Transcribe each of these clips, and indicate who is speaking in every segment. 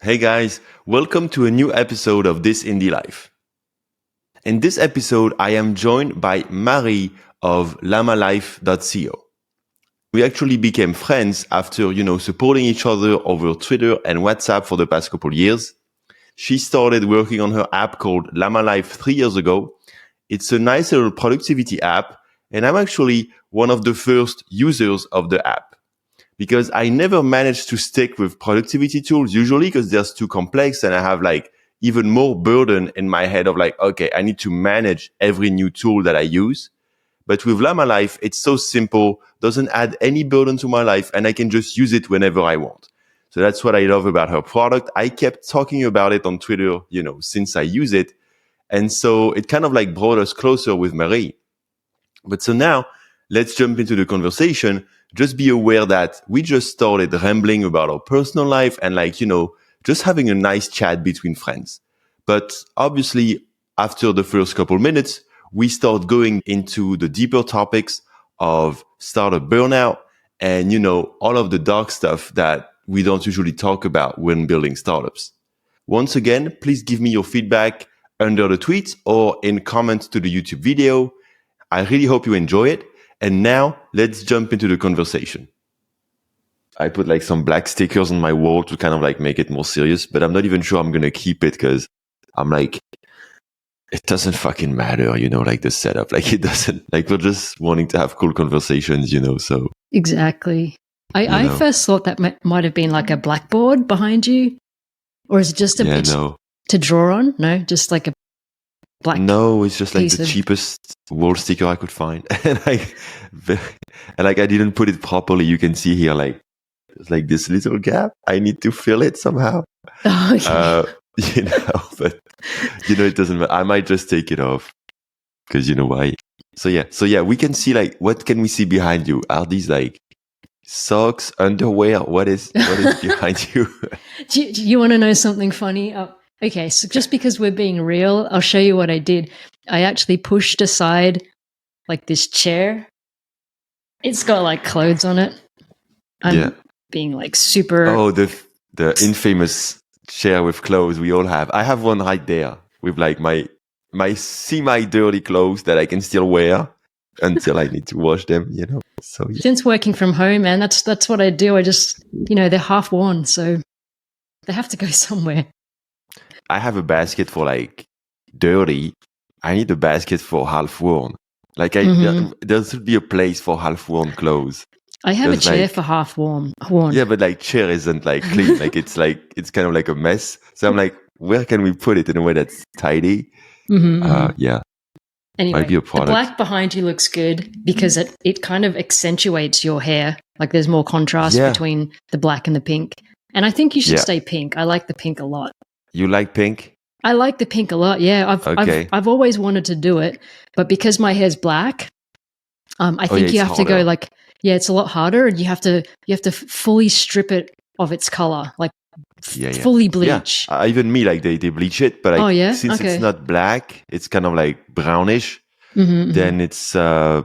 Speaker 1: Hey guys, welcome to a new episode of This Indie Life. In this episode, I am joined by Marie of lamalife.co. We actually became friends after, supporting each other over Twitter and WhatsApp for the past couple years. She started working on her app called Llama Life 3 years ago. It's a nice little productivity app, and I'm actually one of the first users of the app because I never managed to stick with productivity tools usually because they're too complex and I have even more burden in my head of okay, I need to manage every new tool that I use. But with Llama Life, it's so simple, doesn't add any burden to my life, and I can just use it whenever I want. So that's what I love about her product. I kept talking about it on Twitter, since I use it. And so it kind of brought us closer with Marie. But so now let's jump into the conversation. Just be aware that we just started rambling about our personal life and just having a nice chat between friends. But obviously, after the first couple minutes, we start going into the deeper topics of startup burnout and, all of the dark stuff that we don't usually talk about when building startups. Once again, please give me your feedback under the tweet or in comments to the YouTube video. I really hope you enjoy it. And now let's jump into the conversation. I put some black stickers on my wall to kind of make it more serious, but I'm not even sure I'm going to keep it because I'm it doesn't fucking matter, the setup. It doesn't, we're just wanting to have cool conversations, so.
Speaker 2: Exactly. I first thought that might have been a blackboard behind you. Or is it just a bit to draw on? No, just a black.
Speaker 1: No, it's just the cheapest wall sticker I could find. And I didn't put it properly. You can see here, there's this little gap. I need to fill it somehow.
Speaker 2: Okay.
Speaker 1: But it doesn't matter. I might just take it off because you know why. So yeah, we can see what can we see behind you? Are these socks, underwear? What is behind you?
Speaker 2: Do you want to know something funny? Okay, so just because we're being real, I'll show you what I did. I actually pushed aside this chair. It's got clothes on it. I'm being super.
Speaker 1: Oh, the infamous chair with clothes we all have. I have one right there with my semi-dirty clothes that I can still wear until I need to wash them, So yeah.
Speaker 2: Since working from home, man, that's what I do. I just, they're half worn, so they have to go somewhere.
Speaker 1: I have a basket for dirty. I need a basket for half worn. There should be a place for half worn clothes.
Speaker 2: I have a chair for half worn.
Speaker 1: Yeah, but chair isn't clean. It's kind of a mess. So I'm where can we put it in a way that's tidy? Yeah.
Speaker 2: Anyway,
Speaker 1: might be a product.
Speaker 2: The black behind you looks good because it kind of accentuates your hair. There's more contrast between the black and the pink. And I think you should stay pink. I like the pink a lot.
Speaker 1: You like pink?
Speaker 2: I like the pink a lot. Yeah, I've always wanted to do it, but because my hair's black, I think you have to go it's a lot harder, and you have to fully strip it of its color, fully bleach.
Speaker 1: Yeah. Even me, they bleach it, but since it's not black, it's kind of brownish. Then it's I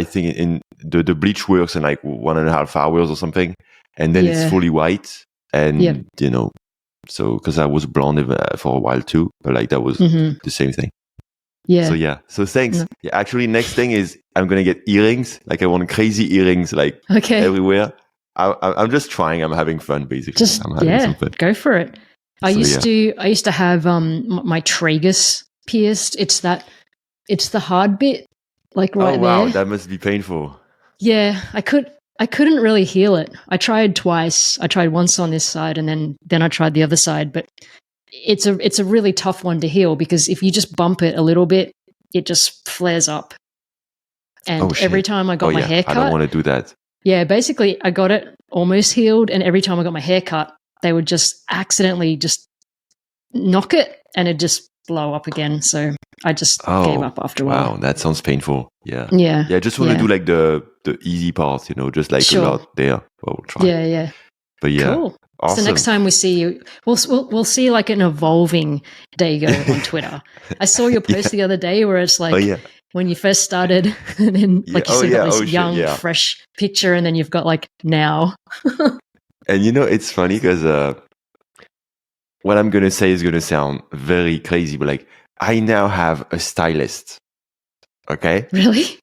Speaker 1: think in the bleach works in 1.5 hours or something, and then it's fully white, and so because I was blonde for a while too, but that was the same thing.
Speaker 2: Yeah.
Speaker 1: So thanks. No. Yeah, actually, next thing is I'm gonna get earrings. I want crazy earrings everywhere. I'm just trying. I'm having fun, basically. I'm having some fun.
Speaker 2: Go for it. I used to have my tragus pierced. It's the hard bit, right there. Oh wow,
Speaker 1: that must be painful.
Speaker 2: Yeah, I couldn't really heal it. I tried twice. I tried once on this side, and then I tried the other side. But it's a really tough one to heal because if you just bump it a little bit, it just flares up. And every time I got my hair cut,
Speaker 1: I don't want to do that.
Speaker 2: Yeah, basically, I got it almost healed, and every time I got my hair cut, they would just accidentally just knock it, and it just blow up again. So I just gave up after a while.
Speaker 1: Wow, that sounds painful. Yeah. I just want to do the easy part, just a lot there. Well, we'll try.
Speaker 2: Yeah.
Speaker 1: But yeah,
Speaker 2: cool.
Speaker 1: Awesome.
Speaker 2: So next time we see you, we'll see an evolving Dago on Twitter. I saw your post the other day where it's when you first started, and then you got this young, fresh picture, and then you've got now.
Speaker 1: And it's funny because what I'm going to say is going to sound very crazy, but like, I now have a stylist. Okay.
Speaker 2: Really?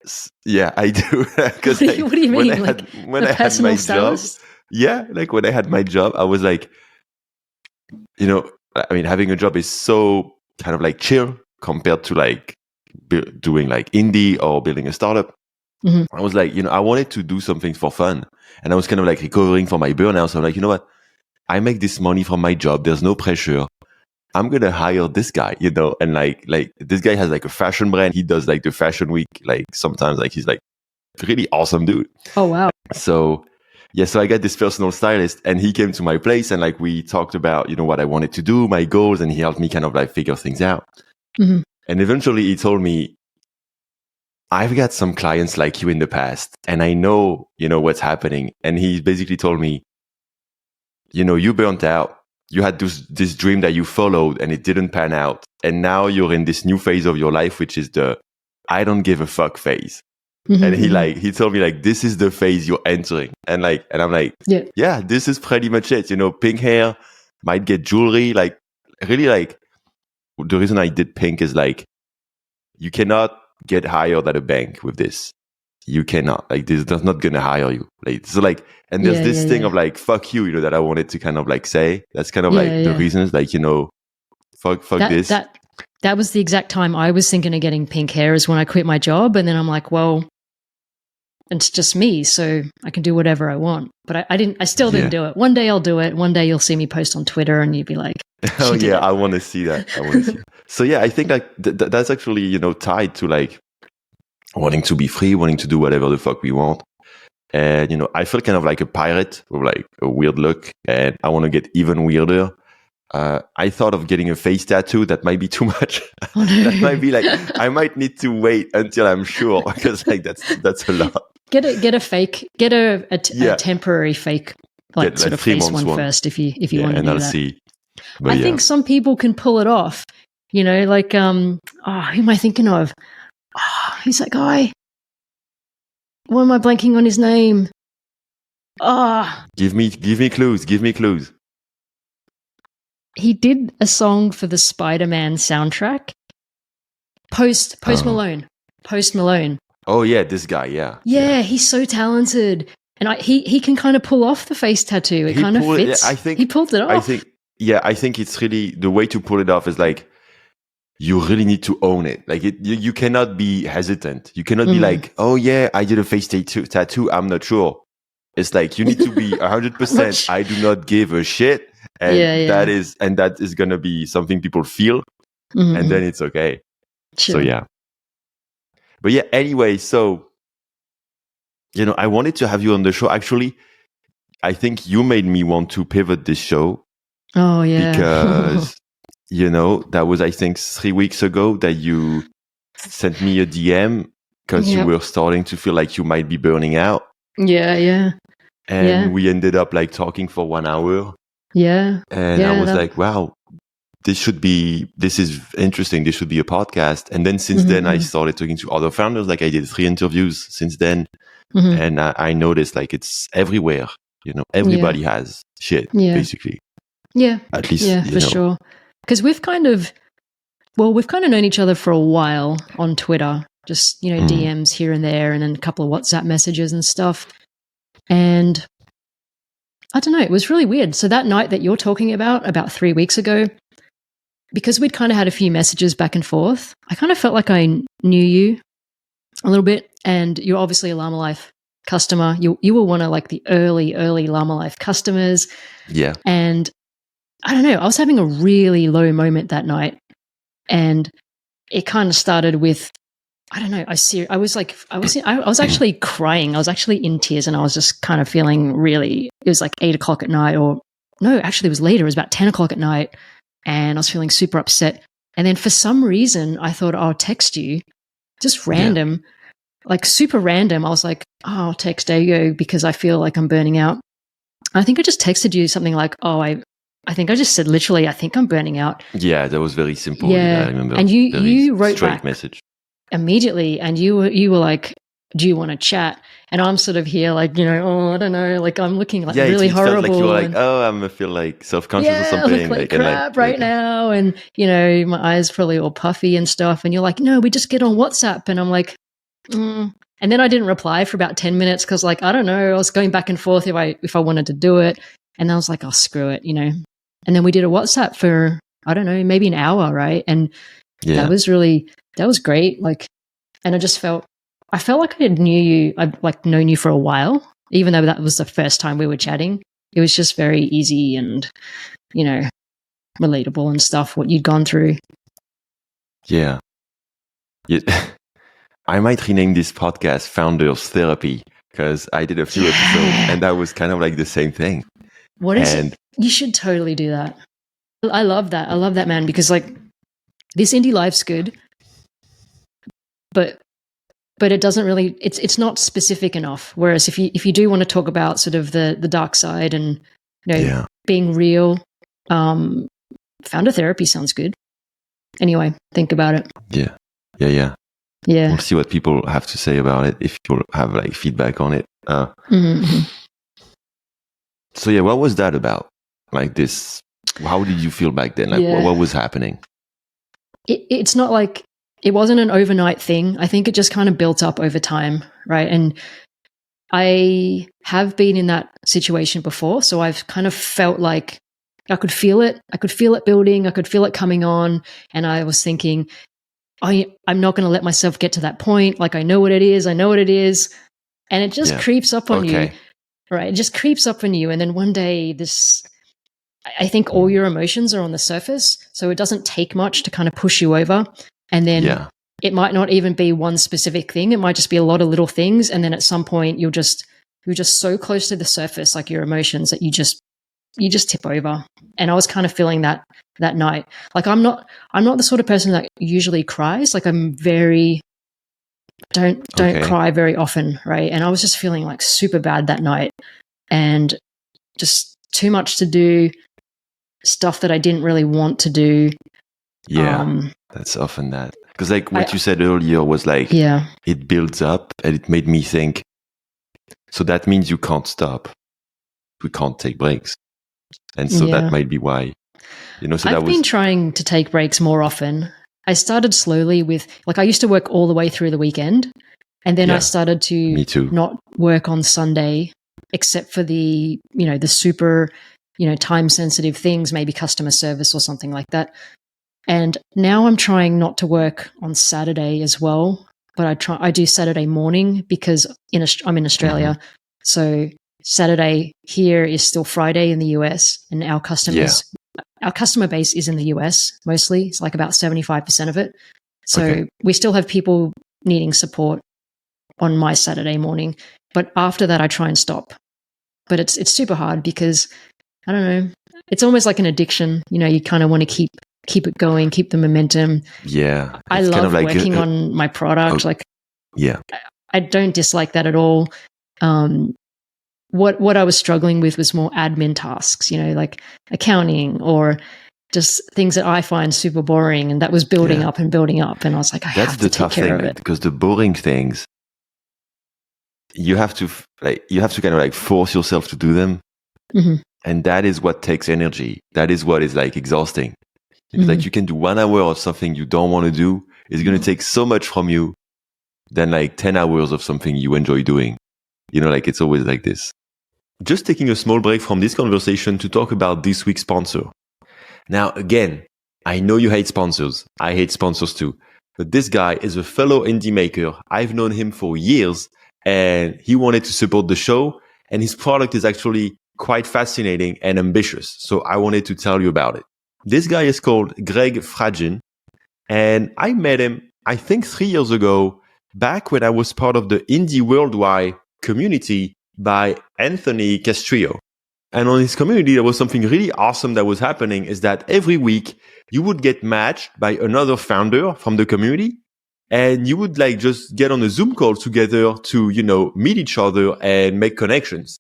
Speaker 1: Yeah, I do. Because
Speaker 2: What do you mean?
Speaker 1: When I had my job, like when I had my job, I was like, I mean, having a job is so kind of like chill compared to like doing like indie or building a startup.
Speaker 2: Mm-hmm.
Speaker 1: I was like, I wanted to do something for fun, and I was kind of like recovering from my burnout. So I'm like, you know what? I make this money from my job. There's no pressure. I'm gonna hire this guy, and like this guy has like a fashion brand. He does like the fashion week. Like sometimes like he's like really awesome dude.
Speaker 2: Oh wow.
Speaker 1: So yeah, so I got this personal stylist, and he came to my place, and like we talked about what I wanted to do, my goals, and he helped me kind of like figure things out.
Speaker 2: Mm-hmm.
Speaker 1: And eventually he told me, I've got some clients like you in the past, and I know what's happening. And he basically told me, you burnt out. You had this dream that you followed and it didn't pan out. And now you're in this new phase of your life, which is the I don't give a fuck phase. Mm-hmm, and he told me like, this is the phase you're entering. And I'm like, yeah, this is pretty much it. Pink hair, might get jewelry. Like really like the reason I did pink is like, you cannot get hired at a bank with this. You cannot, like, this is not gonna hire you. Like, so like, and there's this thing of like, fuck you, that I wanted to kind of like say. That's kind of like the reasons, like, fuck this.
Speaker 2: That was the exact time I was thinking of getting pink hair, is when I quit my job. And then I'm like, well, it's just me, so I can do whatever I want. But I still didn't do it. One day I'll do it. One day you'll see me post on Twitter and you'll be like,
Speaker 1: oh yeah, I want to see that. So yeah, I think like that's actually, tied to like wanting to be free, wanting to do whatever the fuck we want. And, I feel kind of like a pirate with like a weird look, and I want to get even weirder. I thought of getting a face tattoo. That might be too much.
Speaker 2: Oh, no.
Speaker 1: That might be like, I might need to wait until I'm sure, because like that's a lot.
Speaker 2: Get a temporary fake, like sort of face one first, if you want to do
Speaker 1: I'll
Speaker 2: that.
Speaker 1: see. But
Speaker 2: I think some people can pull it off. Like who am I thinking of? Oh, who's that guy? Why am I blanking on his name?
Speaker 1: Give me clues. Give me clues.
Speaker 2: He did a song for the Spider-Man soundtrack. Post Malone. Post Malone.
Speaker 1: Oh yeah, this guy.
Speaker 2: Yeah, he's so talented, and he can kind of pull off the face tattoo. It kind of fits.
Speaker 1: I think
Speaker 2: he pulled it off.
Speaker 1: I think it's really the way to pull it off is like, you really need to own it. Like you cannot be hesitant. You cannot be like, oh yeah, I did a face tattoo. I'm not sure. It's like, you need to be 100%. I do not give a shit. And that is going to be something people feel. Mm-hmm. And then it's okay.
Speaker 2: Sure.
Speaker 1: So yeah. But yeah, anyway, so, I wanted to have you on the show. Actually, I think you made me want to pivot this show.
Speaker 2: Oh yeah.
Speaker 1: Because that was, I think, 3 weeks ago that you sent me a DM because you were starting to feel like you might be burning out.
Speaker 2: Yeah.
Speaker 1: And we ended up like talking for 1 hour.
Speaker 2: Yeah.
Speaker 1: And I was like, wow, this is interesting. This should be a podcast. And then since then, I started talking to other founders. Like I did 3 interviews since then. Mm-hmm. And I noticed like it's everywhere. Everybody has shit, basically.
Speaker 2: Yeah.
Speaker 1: At least,
Speaker 2: for sure. Because we've kind of known each other for a while on Twitter, just, DMs here and there, and then a couple of WhatsApp messages and stuff. And I don't know, it was really weird. So that night that you're talking about 3 weeks ago, because we'd kind of had a few messages back and forth, I kind of felt like I knew you a little bit. And you're obviously a Llama Life customer. You were one of like the early Llama Life customers.
Speaker 1: Yeah.
Speaker 2: And I don't know, I was having a really low moment that night, and it kind of started with, I don't know, I was actually crying. I was actually in tears, and I was just kind of feeling really, it was like 8 o'clock at night, or no, actually it was later, it was about 10 o'clock at night, and I was feeling super upset. And then for some reason, I thought I'll text you, just random, like super random. I was like, I'll text Dago because I feel like I'm burning out. I think I just texted you something like, I think I just said literally, I think I'm burning out.
Speaker 1: Yeah, that was very simple.
Speaker 2: Yeah,
Speaker 1: I remember.
Speaker 2: And you wrote
Speaker 1: straight
Speaker 2: back
Speaker 1: message
Speaker 2: immediately, and you were like, do you want to chat? And I'm sort of here like, oh, I don't know, like I'm looking like
Speaker 1: Yeah,
Speaker 2: really
Speaker 1: it
Speaker 2: horrible.
Speaker 1: felt like you were like, I feel like self-conscious or something.
Speaker 2: I look like crap right now. And, my eyes probably all puffy and stuff. And you're like, no, we just get on WhatsApp. And I'm like, And then I didn't reply for about 10 minutes because, like, I don't know, I was going back and forth if I wanted to do it. And I was like, oh, screw it, And then we did a WhatsApp for, I don't know, maybe an hour, right? And that was great. Like, and I felt like I'd known you for a while, even though that was the first time we were chatting. It was just very easy and, relatable and stuff, what you'd gone through.
Speaker 1: Yeah. I might rename this podcast Founders Therapy because I did a few episodes and that was kind of like the same thing.
Speaker 2: What is it? You should totally do that. I love that. I love that, man, because like this indie life's good, but it doesn't really, it's not specific enough. Whereas if you do want to talk about sort of the dark side and, being real, founder therapy sounds good. Anyway, think about it.
Speaker 1: Yeah. We'll see what people have to say about it if you have like feedback on it. So yeah, what was that about? Like this, how did you feel back then? Like what was happening?
Speaker 2: It's not like, it wasn't an overnight thing. I think it just kind of built up over time, right? And I have been in that situation before, so I've kind of felt like I could feel it. I could feel it building. I could feel it coming on. And I was thinking, I'm not going to let myself get to that point. Like, I know what it is. And it just creeps up on you, right? It just creeps up on you. And then one day I think all your emotions are on the surface. So it doesn't take much to kind of push you over. And then it might not even be one specific thing. It might just be a lot of little things. And then at some point you're just so close to the surface, like your emotions, that you just tip over. And I was kind of feeling that night. Like I'm not the sort of person that usually cries. Like I'm don't cry very often, right? And I was just feeling like super bad that night and just too much to do, stuff that I didn't really want to do.
Speaker 1: Yeah, that's often that. Because like what you said earlier was like, it builds up and it made me think, so that means you can't stop. We can't take breaks. And so that might be why, so
Speaker 2: I've been trying to take breaks more often. I started slowly with, like, I used to work all the way through the weekend. And then I started to not work on Sunday, except for the, the super, time sensitive things, maybe customer service or something like that. And now I'm trying not to work on Saturday as well, but I do Saturday morning because I'm in Australia. Mm-hmm. So Saturday here is still Friday in the US, and our customer base is in the US mostly. It's like about 75% of it. So we still have people needing support on my Saturday morning, but after that I try and stop. But it's super hard because I don't know, it's almost like an addiction. You kind of want to keep it going, keep the momentum.
Speaker 1: Yeah.
Speaker 2: I love kind of like working on my product. I don't dislike that at all. What I was struggling with was more admin tasks, like accounting or just things that I find super boring, and that was building up and building up. And I was like, I have to take care of it.
Speaker 1: Because the boring things, you have to kind of like force yourself to do them. Mm-hmm. And that is what takes energy. That is what is like exhausting. It's like you can do 1 hour of something you don't want to do. It's going to take so much from you than like 10 hours of something you enjoy doing. Like it's always like this. Just taking a small break from this conversation to talk about this week's sponsor. Now, again, I know you hate sponsors. I hate sponsors too. But this guy is a fellow indie maker. I've known him for years and he wanted to support the show. And his product is actually quite fascinating and ambitious. So I wanted to tell you about it. This guy is called Greg Fragin, and I met him, I think 3 years ago, back when I was part of the Indie Worldwide community by Anthony Castrillo. And on his community, there was something really awesome that was happening is that every week you would get matched by another founder from the community, and you would like just get on a Zoom call together to, meet each other and make connections.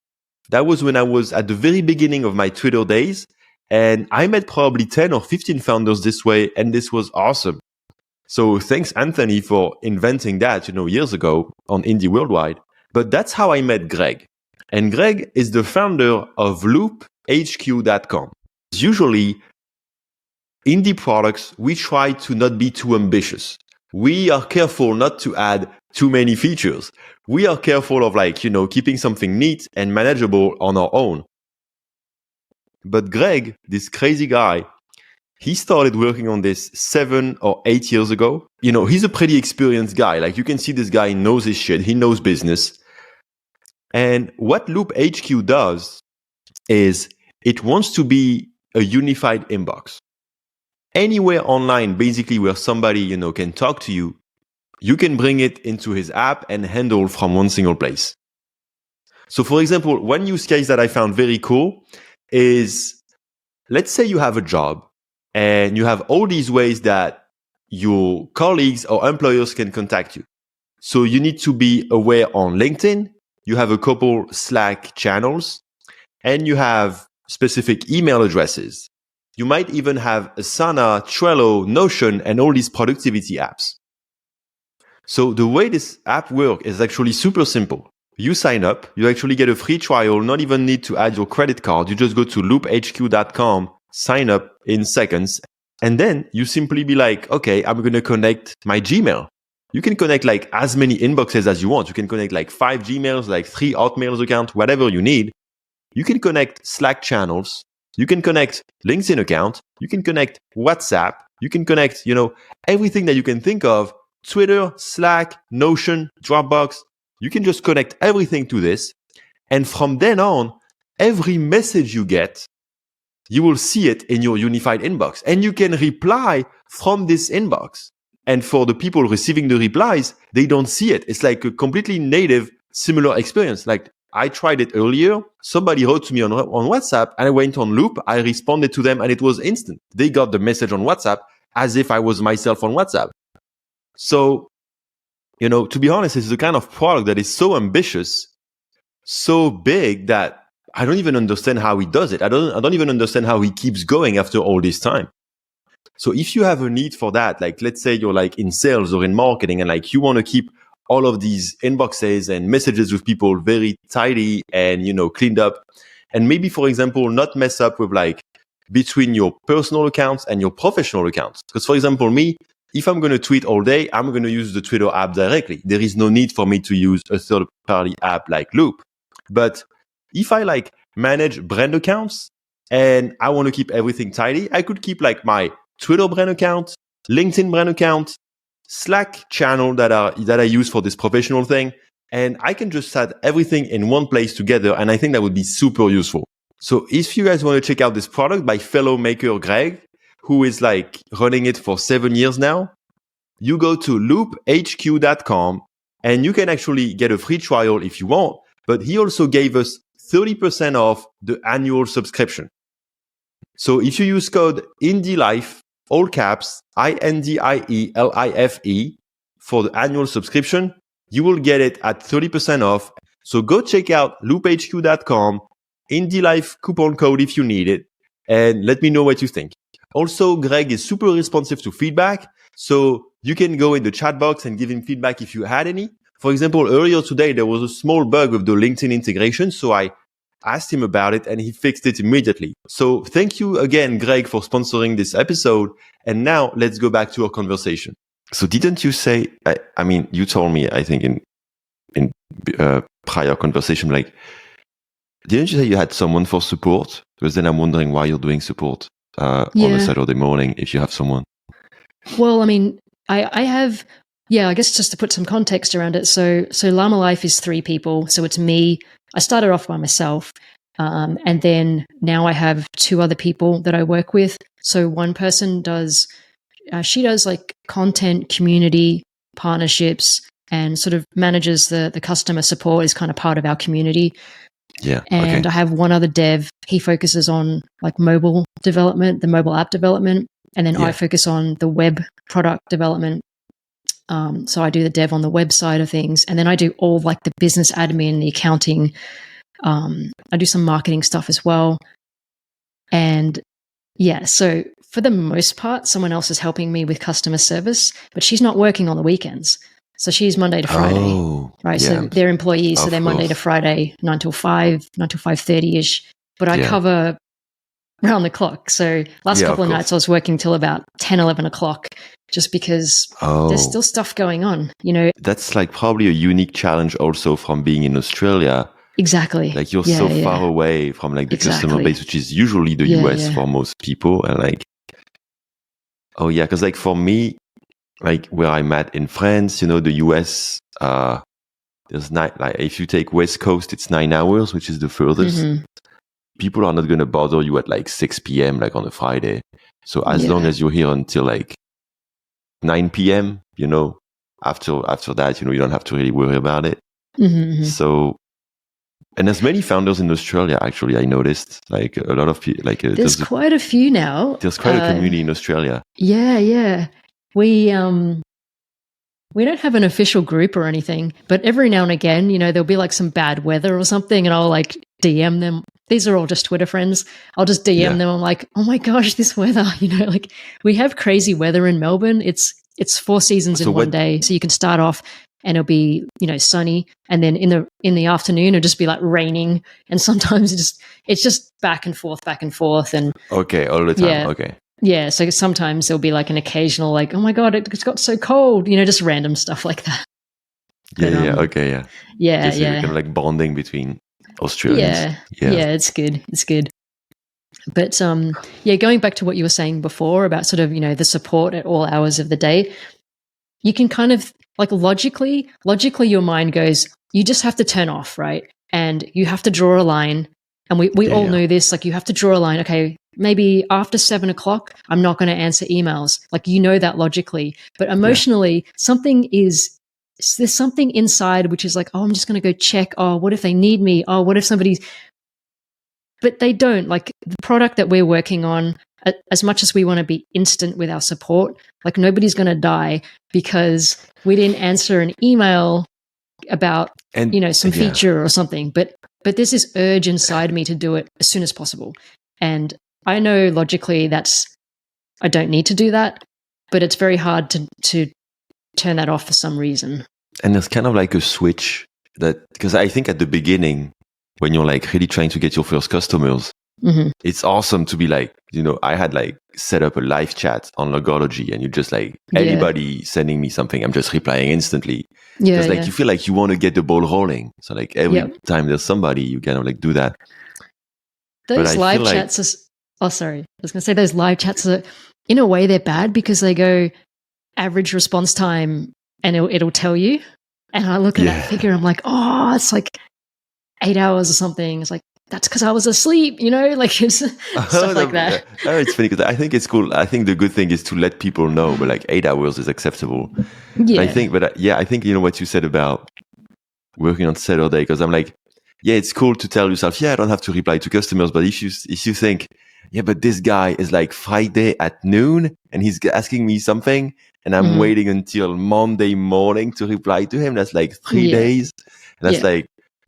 Speaker 1: That was when I was at the very beginning of my Twitter days. And I met probably 10 or 15 founders this way, and this was awesome. So thanks, Anthony, for inventing that, years ago on Indie Worldwide. But that's how I met Greg. And Greg is the founder of LoopHQ.com. Usually, indie products, we try to not be too ambitious. We are careful not to add too many features. We are careful of keeping something neat and manageable on our own. But Greg, this crazy guy, he started working on this 7 or 8 years ago. He's a pretty experienced guy. Like, you can see this guy knows his shit. He knows business. And what LoopHQ does is it wants to be a unified inbox. Anywhere online, basically, where somebody, can talk to you, you can bring it into his app and handle from one single place. So, for example, one use case that I found very cool is, let's say you have a job and you have all these ways that your colleagues or employers can contact you. So you need to be aware on LinkedIn. You have a couple Slack channels, and you have specific email addresses. You might even have Asana, Trello, Notion, and all these productivity apps. So the way this app works is actually super simple. You sign up, you actually get a free trial, not even need to add your credit card. You just go to LoopHQ.com, sign up in seconds, and then you simply be like, okay, I'm going to connect my Gmail. You can connect as many inboxes as you want. You can connect 5 Gmails, 3 Hotmails accounts, whatever you need. You can connect Slack channels. You can connect LinkedIn account. You can connect WhatsApp. You can connect, everything that you can think of. Twitter, Slack, Notion, Dropbox. You can just connect everything to this. And from then on, every message you get, you will see it in your unified inbox. And you can reply from this inbox. And for the people receiving the replies, they don't see it. It's like a completely native, similar experience. Like, I tried it earlier. Somebody wrote to me on WhatsApp, and I went on Loop. I responded to them, and it was instant. They got the message on WhatsApp as if I was myself on WhatsApp. So, to be honest, it's the kind of product that is so ambitious, so big that I don't even understand how he does it. I don't even understand how he keeps going after all this time. So if you have a need for that, let's say you're in sales or in marketing, and you want to keep all of these inboxes and messages with people very tidy and, cleaned up. And maybe, for example, not mess up with between your personal accounts and your professional accounts. Because, for example, me, if I'm going to tweet all day, I'm going to use the Twitter app directly. There is no need for me to use a third-party app like Loop. But if I manage brand accounts and I want to keep everything tidy, I could keep my Twitter brand account, LinkedIn brand account, Slack channel that I use for this professional thing. And I can just set everything in one place together. And I think that would be super useful. So if you guys want to check out this product by fellow maker Greg, who is running it for 7 years now, you go to LoopHQ.com and you can actually get a free trial if you want. But he also gave us 30% off the annual subscription. So if you use code INDIELIFE, all caps, INDIELIFE, for the annual subscription, you will get it at 30% off. So go check out LoopHQ.com, IndieLife coupon code if you need it, and let me know what you think. Also, Greg is super responsive to feedback, so you can go in the chat box and give him feedback if you had any. For example, earlier today, there was a small bug with the LinkedIn integration, so I asked him about it and he fixed it immediately. So thank you again, Greg, for sponsoring this episode. And now let's go back to our conversation. So didn't you say, you told me, I think in prior conversation, didn't you say you had someone for support? Because then I'm wondering why you're doing support on a Saturday morning if you have someone.
Speaker 2: Well, I have, I guess just to put some context around it. So Llama Life is 3 people. So it's me. I started off by myself. And then now I have 2 other people that I work with. So one person does, she does content, community, partnerships, and sort of manages the customer support, is kind of part of our community.
Speaker 1: Yeah.
Speaker 2: And
Speaker 1: okay.
Speaker 2: I have one other dev. He focuses on mobile development, the mobile app development. And then I focus on the web product development. So I do the dev on the web side of things. And then I do all the business admin, the accounting. I do some marketing stuff as well. And so for the most part, someone else is helping me with customer service, but she's not working on the weekends. So she's Monday to Friday, right?
Speaker 1: Yeah.
Speaker 2: So they're employees, so they're Monday to
Speaker 1: course.
Speaker 2: Friday, 9 till 5, 9 till 5:30ish. But I cover round the clock. So last couple of nights I was working till about 10, 11 o'clock just because there's still stuff going on, you know.
Speaker 1: That's like probably a unique challenge also from being in Australia.
Speaker 2: Exactly.
Speaker 1: Like you're so far away from like the customer base, which is usually the US for most people. And like, because like for me, like where I'm at in France, you know, the US, there's like if you take West Coast, it's 9 hours, which is the furthest. People are not going to bother you at like 6 p.m. like on a Friday. So as long as you're here until like 9 p.m., you know, after that, you know, you don't have to really worry about it. So, and there's many founders in Australia, actually, I noticed, like a lot of people, like
Speaker 2: there's quite a few now.
Speaker 1: There's quite a community in Australia.
Speaker 2: Yeah. We don't have an official group or anything, but every now and again, you know, there'll be like some bad weather or something and I'll like DM them. These are all just Twitter friends. I'll just DM them. I'm like, oh my gosh, this weather, you know, like we have crazy weather in Melbourne. It's 4 seasons in one day. So you can start off and it'll be, you know, sunny. And then in the afternoon, it'll just be like raining. And sometimes it's just back and forth. And
Speaker 1: okay, all the time.
Speaker 2: Yeah, so sometimes there'll be like an occasional like, oh my God, it's got so cold, you know, just random stuff like that.
Speaker 1: Yeah,
Speaker 2: Just
Speaker 1: kind of like bonding between Australians.
Speaker 2: Yeah, it's good. But going back to what you were saying before about sort of, you know, the support at all hours of the day, you can kind of like logically your mind goes, you just have to turn off, right? And you have to draw a line. And we all know this, like you have to draw a line. Okay, maybe after 7 o'clock, I'm not going to answer emails. Like, you know that logically, but emotionally there's something inside which is like, oh, I'm just going to go check. Oh, what if they need me? Oh, what if somebody's, but they don't. Like the product that we're working on, as much as we want to be instant with our support, like nobody's going to die because we didn't answer an email about, you know, some feature or something. But there's this urge inside me to do it as soon as possible. And I know logically I don't need to do that, but it's very hard to turn that off for some reason.
Speaker 1: And there's kind of like a switch because I think at the beginning, when you're like really trying to get your first customers, it's awesome to be like, you know, I had like set up a live chat on Logology and you just like anybody sending me something, I'm just replying instantly. Because you feel like you want to get the ball rolling. So like every time there's somebody, you kind of like do that.
Speaker 2: Those live chats I was going to say those live chats are, in a way, they're bad because they go average response time and it'll tell you. And I look at that figure, I'm like, oh, it's like 8 hours or something. It's like, that's because I was asleep, you know, like it's stuff like that.
Speaker 1: It's funny because I think it's cool. I think the good thing is to let people know, but like 8 hours is acceptable.
Speaker 2: Yeah.
Speaker 1: I think, you know, what you said about working on Saturday, because I'm like, it's cool to tell yourself, I don't have to reply to customers. But if you think, but this guy is like Friday at noon and he's asking me something and I'm waiting until Monday morning to reply to him. That's like 3 days. And that's like,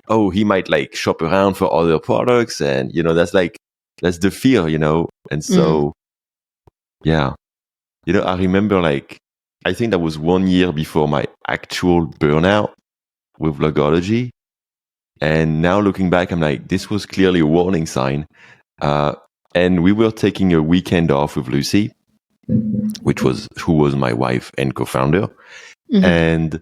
Speaker 1: oh, he might like shop around for other products. And, you know, that's the fear, you know? And so, you know, I remember like, I think that was 1 year before my actual burnout with Logology. And now looking back, I'm like, this was clearly a warning sign. And we were taking a weekend off with Lucy, who was my wife and co-founder. And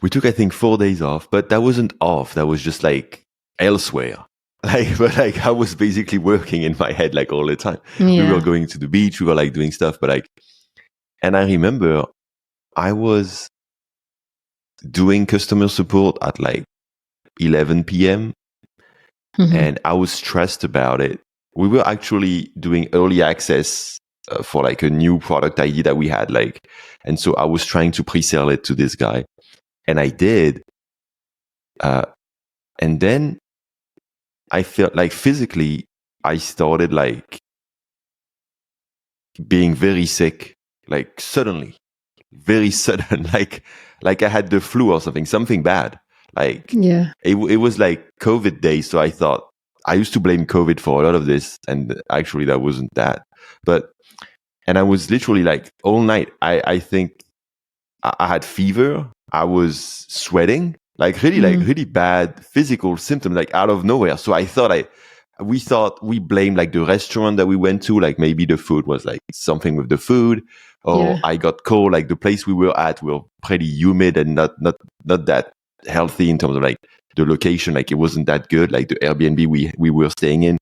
Speaker 1: we took, I think, 4 days off, but that wasn't off. That was just like elsewhere. But I was basically working in my head like all the time. We were going to the beach. We were like doing stuff, but like, and I remember I was doing customer support at like 11 p.m. And I was stressed about it. We were actually doing early access for like a new product idea that we had, like, and so I was trying to pre-sell it to this guy, and I did. And then I felt like physically, I started like being very sick, like suddenly, very sudden, like I had the flu or something bad. Like, it was like COVID days. So I thought, I used to blame COVID for a lot of this, and actually that wasn't that. And I was literally like all night. I think I had fever. I was sweating, like really bad physical symptoms, like out of nowhere. So we thought we blamed like the restaurant that we went to, like maybe the food was like something with the food, or I got cold, like the place we were at were pretty humid and not that healthy in terms of like the location, like it wasn't that good, like the Airbnb we were staying in.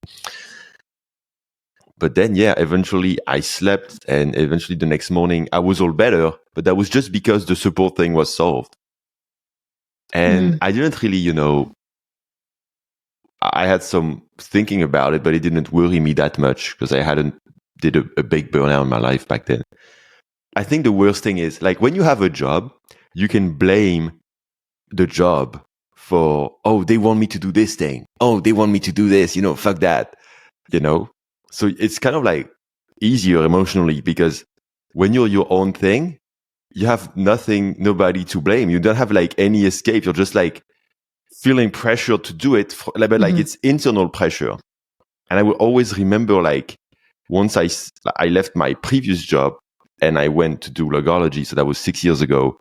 Speaker 1: But then, eventually I slept, and eventually the next morning I was all better, but that was just because the support thing was solved. And I didn't really, I had some thinking about it, but it didn't worry me that much because I hadn't did a big burnout in my life back then. I think the worst thing is, like, when you have a job, you can blame the job for, oh, they want me to do this thing. Oh, they want me to do this, fuck that, So it's kind of like easier emotionally, because when you're your own thing, you have nobody to blame. You don't have like any escape. You're just like feeling pressure to do it, but like it's internal pressure. And I will always remember, like, once I left my previous job and I went to do logology. So that was 6 years ago.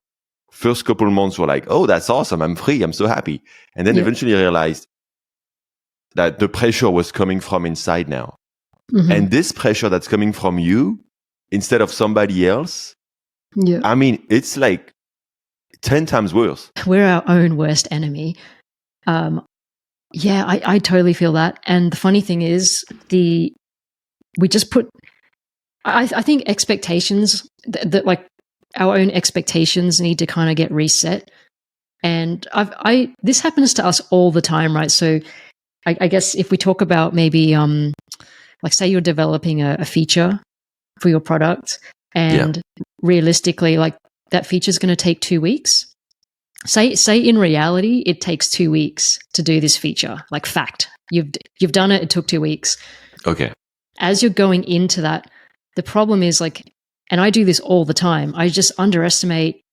Speaker 1: First couple of months were like, oh, that's awesome. I'm free. I'm so happy. And then eventually I realized that the pressure was coming from inside now. And this pressure that's coming from you instead of somebody else, I mean, it's like 10 times worse.
Speaker 2: We're our own worst enemy. I totally feel that. And the funny thing is, we just put, I think expectations, that like our own expectations need to kind of get reset. And this happens to us all the time, right? So I guess if we talk about maybe, like, say you're developing a feature for your product, and realistically, like, that feature is going to take 2 weeks. Say in reality, it takes 2 weeks to do this feature. Like, fact, you've done it. It took 2 weeks.
Speaker 1: Okay.
Speaker 2: As you're going into that, the problem is, like, and I do this all the time. I just underestimate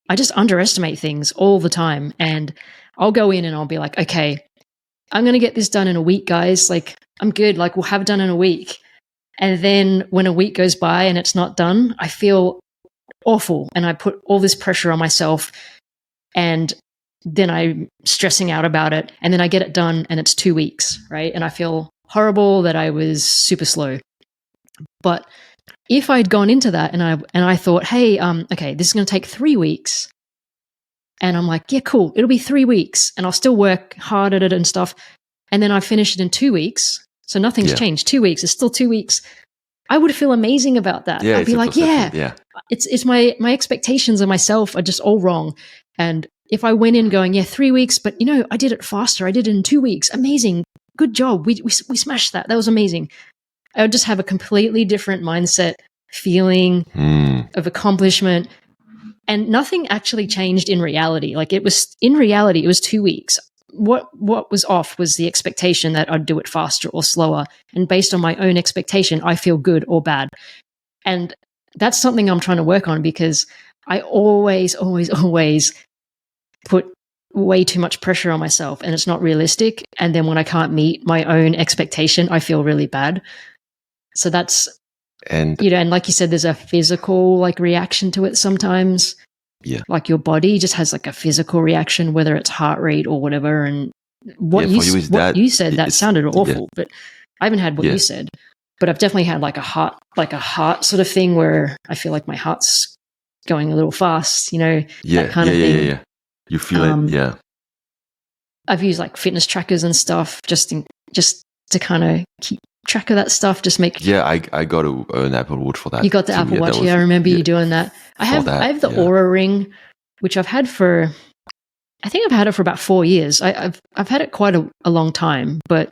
Speaker 2: things all the time. And I'll go in and I'll be like, okay, I'm going to get this done in a week, guys. Like, I'm good. Like, we'll have it done in a week. And then when a week goes by and it's not done, I feel awful. And I put all this pressure on myself. And then I'm stressing out about it. And then I get it done and it's 2 weeks, right? And I feel horrible that I was super slow. But if I'd gone into that and I thought, hey, okay, this is going to take 3 weeks. And I'm like, yeah, cool. It'll be 3 weeks and I'll still work hard at it and stuff. And then I finish it in 2 weeks. So nothing's changed. 2 weeks. It's still 2 weeks. I would feel amazing about that. I'd be like, it's my expectations of myself are just all wrong. And if I went in going, 3 weeks, but I did it faster. I did it in 2 weeks. Amazing. Good job. We smashed that. That was amazing. I would just have a completely different mindset, feeling of accomplishment. And nothing actually changed in reality. Like, it was 2 weeks. What was off was the expectation that I'd do it faster or slower. And based on my own expectation, I feel good or bad. And that's something I'm trying to work on, because I always put way too much pressure on myself and it's not realistic. And then when I can't meet my own expectation, I feel really bad. So that's, and like you said, there's a physical like reaction to it sometimes. Yeah. Like, your body just has like a physical reaction, whether it's heart rate or whatever. And what you said, that sounded awful, but I haven't had what you said, but I've definitely had like a heart sort of thing where I feel like my heart's going a little fast, that kind of thing. Yeah.
Speaker 1: You feel it. Yeah.
Speaker 2: I've used like fitness trackers and stuff just to kind of keep track of that stuff. Just make.
Speaker 1: Yeah. I got an Apple Watch for that.
Speaker 2: You got the Apple Watch. I remember you doing that. I have the Oura Ring, which I've had for about 4 years. I've had it quite a long time, but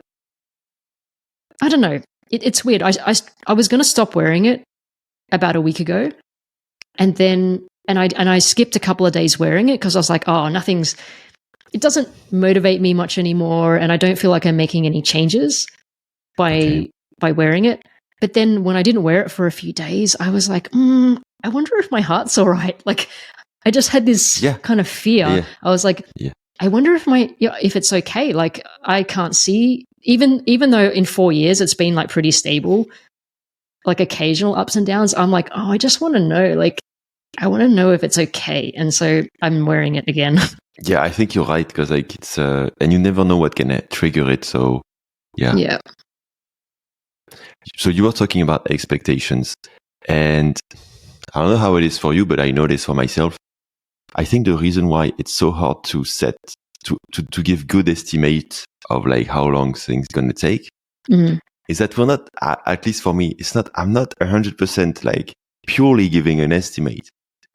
Speaker 2: I don't know. It's weird. I was going to stop wearing it about a week ago, and then I skipped a couple of days wearing it because I was like, oh, it doesn't motivate me much anymore, and I don't feel like I'm making any changes by wearing it. But then when I didn't wear it for a few days, I was like, I wonder if my heart's all right. Like, I just had this kind of fear. I was like, I wonder if if it's okay. Like, I can't see even though in 4 years it's been like pretty stable, like occasional ups and downs, I'm like, oh, I just want to know, like, I want to know if it's okay. And so I'm wearing it again.
Speaker 1: Yeah, I think you're right, because like it's and you never know what can trigger it. So yeah.
Speaker 2: Yeah.
Speaker 1: So you were talking about expectations, and I don't know how it is for you, but I know this for myself. I think the reason why it's so hard to set to give good estimate of like how long things going to take is that we're not, at least for me, it's not, I'm not 100% like purely giving an estimate.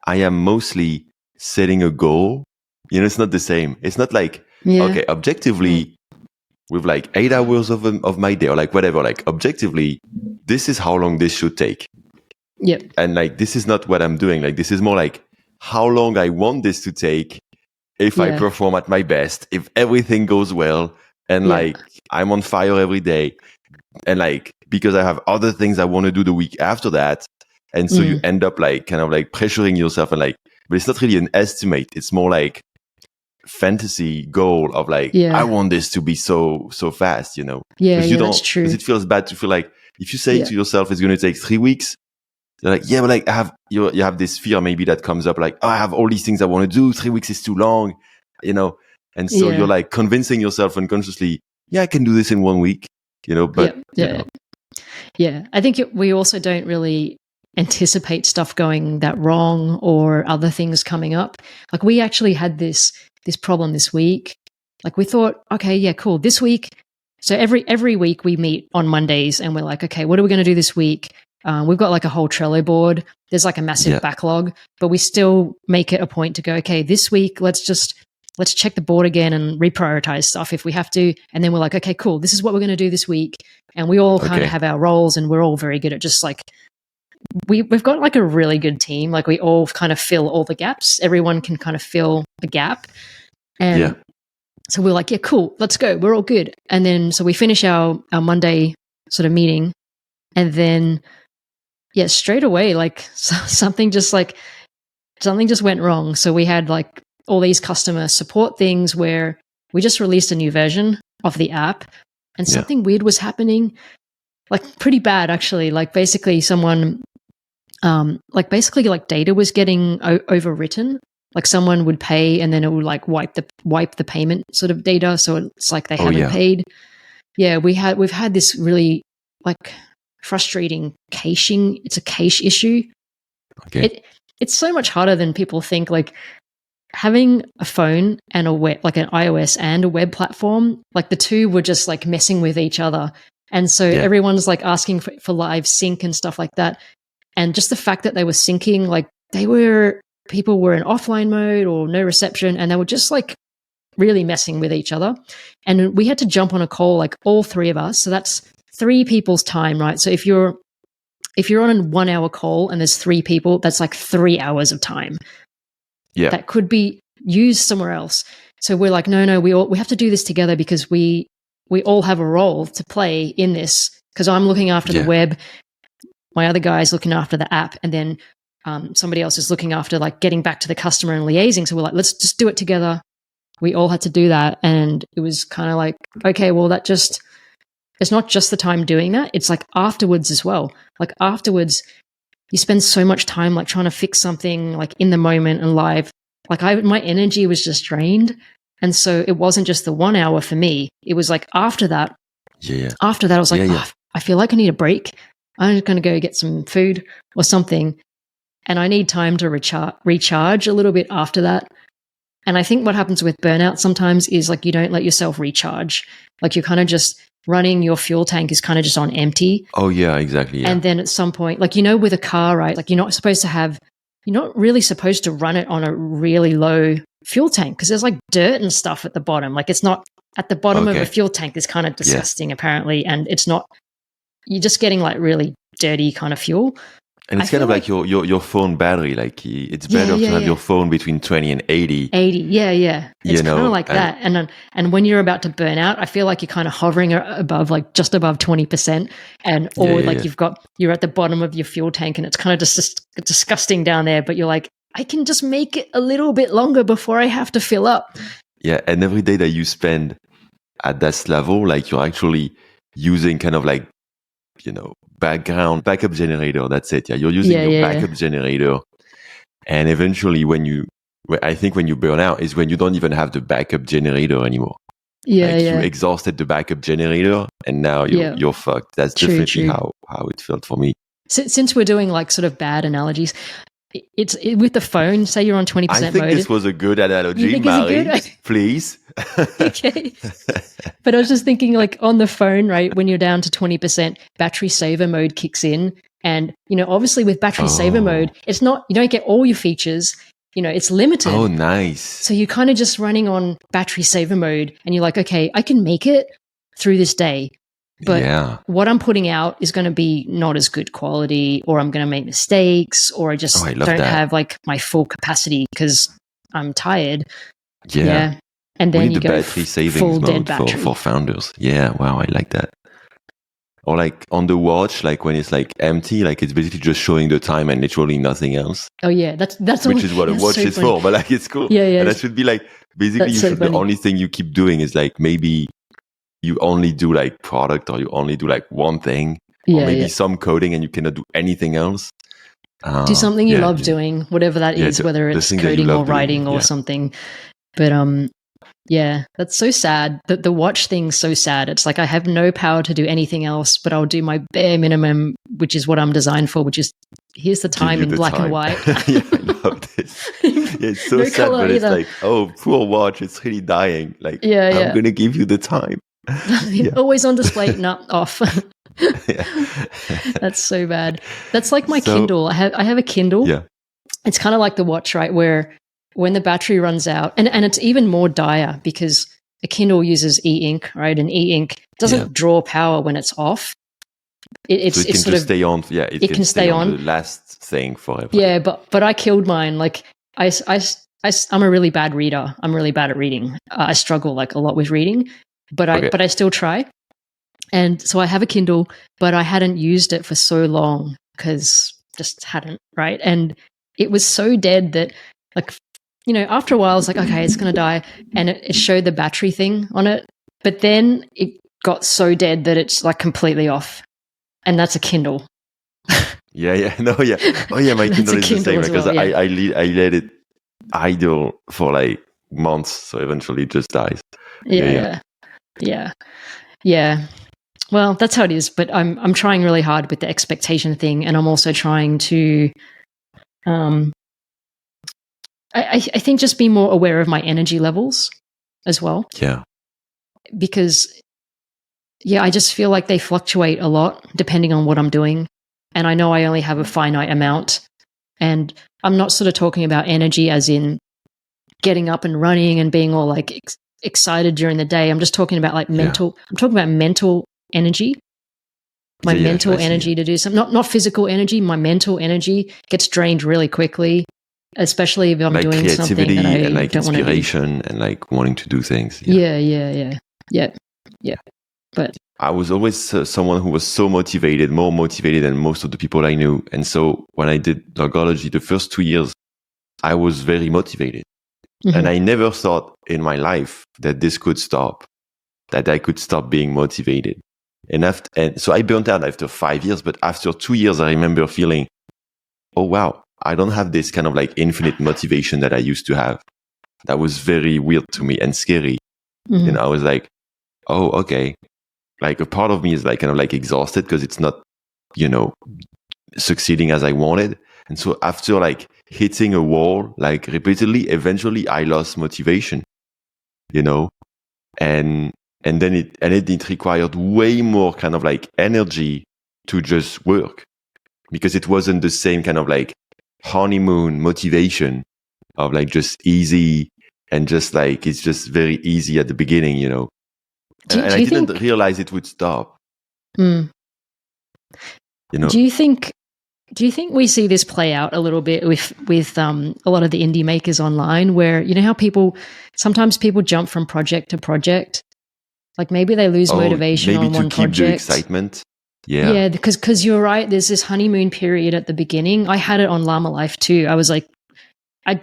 Speaker 1: I am mostly setting a goal. You know, it's not the same. It's not like, okay, objectively, with like 8 hours of my day or like whatever, like objectively, this is how long this should take.
Speaker 2: Yep.
Speaker 1: And like, this is not what I'm doing. Like, this is more like how long I want this to take if I perform at my best, if everything goes well, and like I'm on fire every day, and like because I have other things I want to do the week after that. And so you end up like kind of like pressuring yourself, and like, but it's not really an estimate. It's more like fantasy goal of like, I want this to be so fast, you know?
Speaker 2: Yeah,
Speaker 1: you don't,
Speaker 2: that's true.
Speaker 1: Because it feels bad to feel like if you say to yourself it's going to take 3 weeks, they're like, yeah, but like you have this fear maybe that comes up like, oh, I have all these things I want to do. 3 weeks is too long, you know? And so you're like convincing yourself unconsciously, I can do this in 1 week, you know? But
Speaker 2: yeah. I think we also don't really anticipate stuff going that wrong or other things coming up. Like we actually had this problem this week. Like we thought, okay, yeah, cool. This week, so every week we meet on Mondays and we're like, okay, what are we going to do this week? We've got like a whole Trello board. There's like a massive backlog, but we still make it a point to go, okay, this week, let's check the board again and reprioritize stuff if we have to. And then we're like, okay, cool. This is what we're going to do this week. And we all kind of have our roles, and we're all very good at just like, we've got like a really good team. Like we all kind of fill all the gaps. Everyone can kind of fill the gap. And so we're like, yeah, cool, let's go. We're all good. And then, so we finish our Monday sort of meeting, and then, straight away, like something just went wrong. So we had like all these customer support things where we just released a new version of the app, and something weird was happening, like pretty bad actually. Like basically someone, like data was getting overwritten. Like someone would pay and then it would like wipe the payment sort of data. So it's like they haven't paid. Yeah, we've had this really like frustrating caching. It's a cache issue. Okay. It's so much harder than people think. Like having a phone and a web, like an iOS and a web platform, like the two were just like messing with each other. And so everyone's like asking for live sync and stuff like that. And just the fact that they were syncing, like people were in offline mode or no reception, and they were just like really messing with each other. And we had to jump on a call, like all three of us. So that's 3 people's time, right? So if you're on a 1 hour call and there's 3 people, that's like 3 hours of time. Yeah. That could be used somewhere else. So we're like, no, we have to do this together because we all have a role to play in this, because I'm looking after the web, my other guy's looking after the app, and then somebody else is looking after like getting back to the customer and liaising. So we're like, let's just do it together. We all had to do that. And it was kind of like, okay, well, it's not just the time doing that. It's like afterwards as well. Like afterwards, you spend so much time like trying to fix something like in the moment and live. Like my energy was just drained. And so it wasn't just the 1 hour for me. It was like after that. Yeah. After that, I was like, oh, I feel like I need a break. I'm just going to go get some food or something. And I need time to recharge a little bit after that. And I think what happens with burnout sometimes is like you don't let yourself recharge. Like you're kind of just running, your fuel tank is kind of just on empty.
Speaker 1: Oh, yeah, exactly. Yeah.
Speaker 2: And then at some point, like, you know, with a car, right? Like you're not really supposed to run it on a really low fuel tank because there's like dirt and stuff at the bottom. Like it's not at the bottom of a fuel tank is kind of disgusting apparently. And it's not, you're just getting like really dirty kind of fuel.
Speaker 1: And it's kind of like your phone battery. Like it's better to have your phone between 20 and 80.
Speaker 2: 80, yeah. It's kind of like that. And when you're about to burn out, I feel like you're kind of hovering above, like just above 20%. You're at the bottom of your fuel tank and it's kind of just disgusting down there. But you're like, I can just make it a little bit longer before I have to fill up.
Speaker 1: Yeah, and every day that you spend at this level, like you're actually using kind of like, backup generator. That's it. Yeah, you're using your backup generator. And eventually I think when you burn out is when you don't even have the backup generator anymore. You exhausted the backup generator and now you're fucked. That's definitely how it felt for me.
Speaker 2: Since we're doing like sort of bad analogies, it's with the phone, say you're on 20% mode.
Speaker 1: I think this was a good analogy, Marie. Please.
Speaker 2: Okay. But I was just thinking like on the phone, right, when you're down to 20%, battery saver mode kicks in. And, obviously with battery saver mode, it's not, you don't get all your features, it's limited.
Speaker 1: Oh, nice.
Speaker 2: So you're kind of just running on battery saver mode and you're like, okay, I can make it through this day. But what I'm putting out is going to be not as good quality, or I'm going to make mistakes, or I just don't have like my full capacity because I'm tired.
Speaker 1: Yeah.
Speaker 2: And then
Speaker 1: you go battery savings full mode dead for founders. Yeah. Wow. I like that. Or like on the watch, like when it's like empty, like it's basically just showing the time and literally nothing else.
Speaker 2: Oh yeah, that's
Speaker 1: which is what a watch is for. But like it's cool.
Speaker 2: Yeah.
Speaker 1: And that should be like basically the only thing you keep doing is like maybe you only do like product, or you only do like one thing, or maybe some coding, and you cannot do anything else.
Speaker 2: Do something you love doing, whatever that is, whether it's coding or writing or something. But that's so sad. The watch thing's so sad. It's like I have no power to do anything else, but I'll do my bare minimum, which is what I'm designed for, which is here's the time in black and white.
Speaker 1: Yeah, I love this. It's so sad, but it's like, oh, poor watch, it's really dying. Like, I'm going to give you the time.
Speaker 2: Always on display, not off. That's so bad. That's like my Kindle. I have a Kindle.
Speaker 1: Yeah.
Speaker 2: It's kind of like the watch, right? Where when the battery runs out, and it's even more dire because a Kindle uses e-ink, right? And e-ink doesn't draw power when it's off. It
Speaker 1: can just stay on. Yeah, it can stay on the last thing forever.
Speaker 2: Yeah, but I killed mine. Like I'm a really bad reader. I'm really bad at reading. I struggle like a lot with reading. But I still try. And so I have a Kindle, but I hadn't used it for so long because just hadn't, right? And it was so dead that like, after a while I was like, okay, it's going to die. And it showed the battery thing on it. But then it got so dead that it's like completely off. And that's a Kindle.
Speaker 1: Yeah. No, yeah. Oh yeah, my Kindle is the same because I let it idle for like months. So eventually it just dies.
Speaker 2: Yeah. Well, that's how it is. But I'm trying really hard with the expectation thing, and I'm also trying to, I think just be more aware of my energy levels as well.
Speaker 1: Yeah.
Speaker 2: Because, I just feel like they fluctuate a lot depending on what I'm doing, and I know I only have a finite amount. And I'm not sort of talking about energy as in getting up and running and being all like excited during the day. I'm just talking about like mental. I'm talking about mental energy. My mental energy to do something, not physical energy. My mental energy gets drained really quickly, especially if I'm like doing something that I
Speaker 1: and like
Speaker 2: don't want to do.
Speaker 1: Inspiration and like wanting to do things.
Speaker 2: Yeah. But
Speaker 1: I was always someone who was so motivated, more motivated than most of the people I knew. And so when I did Logology, the first 2 years, I was very motivated. Mm-hmm. And I never thought in my life that this could stop, that I could stop being motivated. And so I burnt out after 5 years, but after 2 years, I remember feeling, oh, wow, I don't have this kind of like infinite motivation that I used to have. That was very weird to me and scary. Mm-hmm. And I was like, oh, okay. Like a part of me is like kind of like exhausted because it's not, succeeding as I wanted. And so after like hitting a wall, like repeatedly, eventually I lost motivation, and then it required way more kind of like energy to just work because it wasn't the same kind of like honeymoon motivation of like just easy and just like, it's just very easy at the beginning, and I didn't realize it would stop.
Speaker 2: Do you think we see this play out a little bit with a lot of the indie makers online, where how sometimes people jump from project to project, like maybe they lose motivation on one project. Maybe to keep the
Speaker 1: excitement.
Speaker 2: Yeah, because you're right. There's this honeymoon period at the beginning. I had it on Llama Life too. I was like, I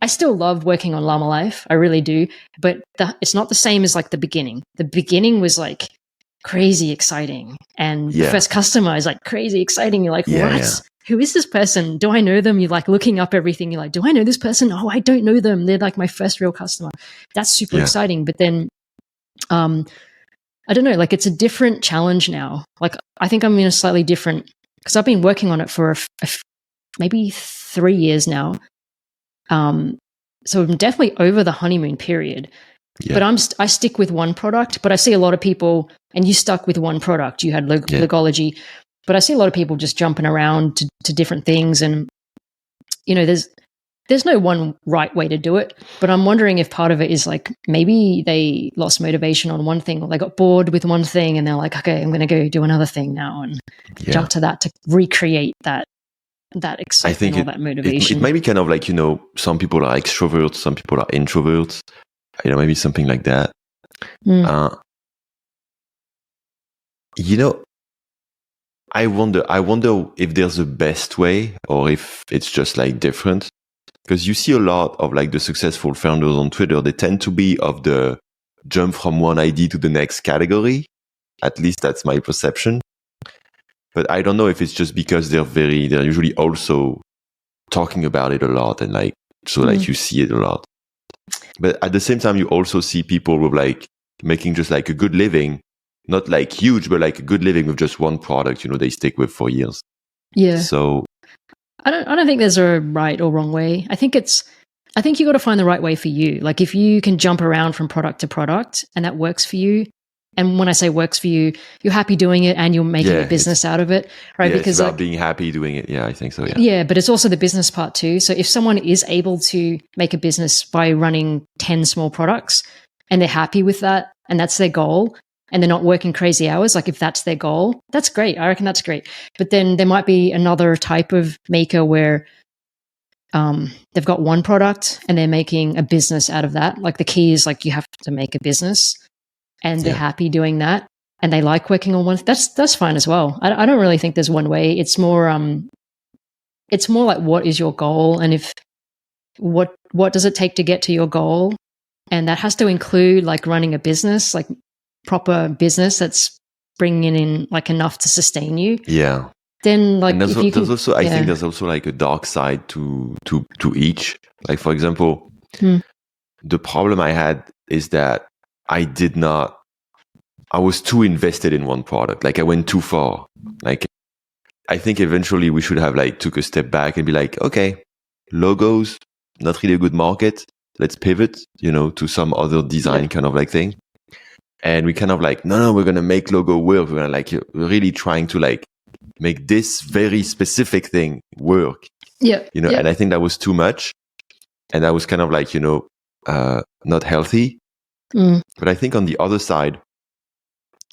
Speaker 2: I still love working on Llama Life. I really do. But it's not the same as like the beginning. The beginning was like crazy exciting. And the first customer is like crazy exciting. You're like, what? Yeah. Who is this person? Do I know them? You're like looking up everything. You're like, do I know this person? Oh, I don't know them. They're like my first real customer. That's super exciting. But then, I don't know, like it's a different challenge now. Like I think I'm in a slightly different, because I've been working on it for maybe 3 years now. So I'm definitely over the honeymoon period. Yeah. But I stick with one product, but I see a lot of people, and you stuck with one product. You had logology, but I see a lot of people just jumping around to different things, and you know, there's no one right way to do it. But I'm wondering if part of it is like maybe they lost motivation on one thing, or they got bored with one thing, and they're like, okay, I'm going to go do another thing now and jump to that to recreate that excitement or that motivation.
Speaker 1: It might be kind of like, you know, some people are extroverts, some people are introverts, you know, maybe something like that. You know, I wonder if there's a best way or if it's just like different, because you see a lot of like the successful founders on Twitter, they tend to be of the jump from one idea to the next category. At least that's my perception. But I don't know if it's just because they're usually also talking about it a lot, and like, so like you see it a lot. But at the same time, you also see people with like making just like a good living, not like huge, but like a good living with just one product, you know, they stick with for years. Yeah. So
Speaker 2: I don't think there's a right or wrong way. I think you got to find the right way for you. Like if you can jump around from product to product and that works for you, and when I say works for you, you're happy doing it and you're making a business out of it, right?
Speaker 1: Yeah,
Speaker 2: because
Speaker 1: it's about being happy doing it. Yeah, I think so. Yeah.
Speaker 2: Yeah, but it's also the business part too. So if someone is able to make a business by running 10 small products and they're happy with that and that's their goal, and they're not working crazy hours, like if that's their goal, that's great. I reckon that's great. But then there might be another type of maker where they've got one product and they're making a business out of that. Like the key is like you have to make a business. And they're happy doing that, and they like working on one. That's fine as well. I don't really think there's one way. It's more like what is your goal, and if what does it take to get to your goal, and that has to include like running a business, like proper business that's bringing in like enough to sustain you.
Speaker 1: Yeah.
Speaker 2: Then like
Speaker 1: I think there's also like a dark side to each. Like for example, the problem I had is that I was too invested in one product. Like I went too far. Like I think eventually we should have like took a step back and be like, okay, logos, not really a good market. Let's pivot, you know, to some other design kind of like thing. And we kind of like, no, we're going to make logo work. We're gonna like really trying to like make this very specific thing work.
Speaker 2: Yeah.
Speaker 1: You know, and I think that was too much. And that was kind of like, you know, not healthy. But I think on the other side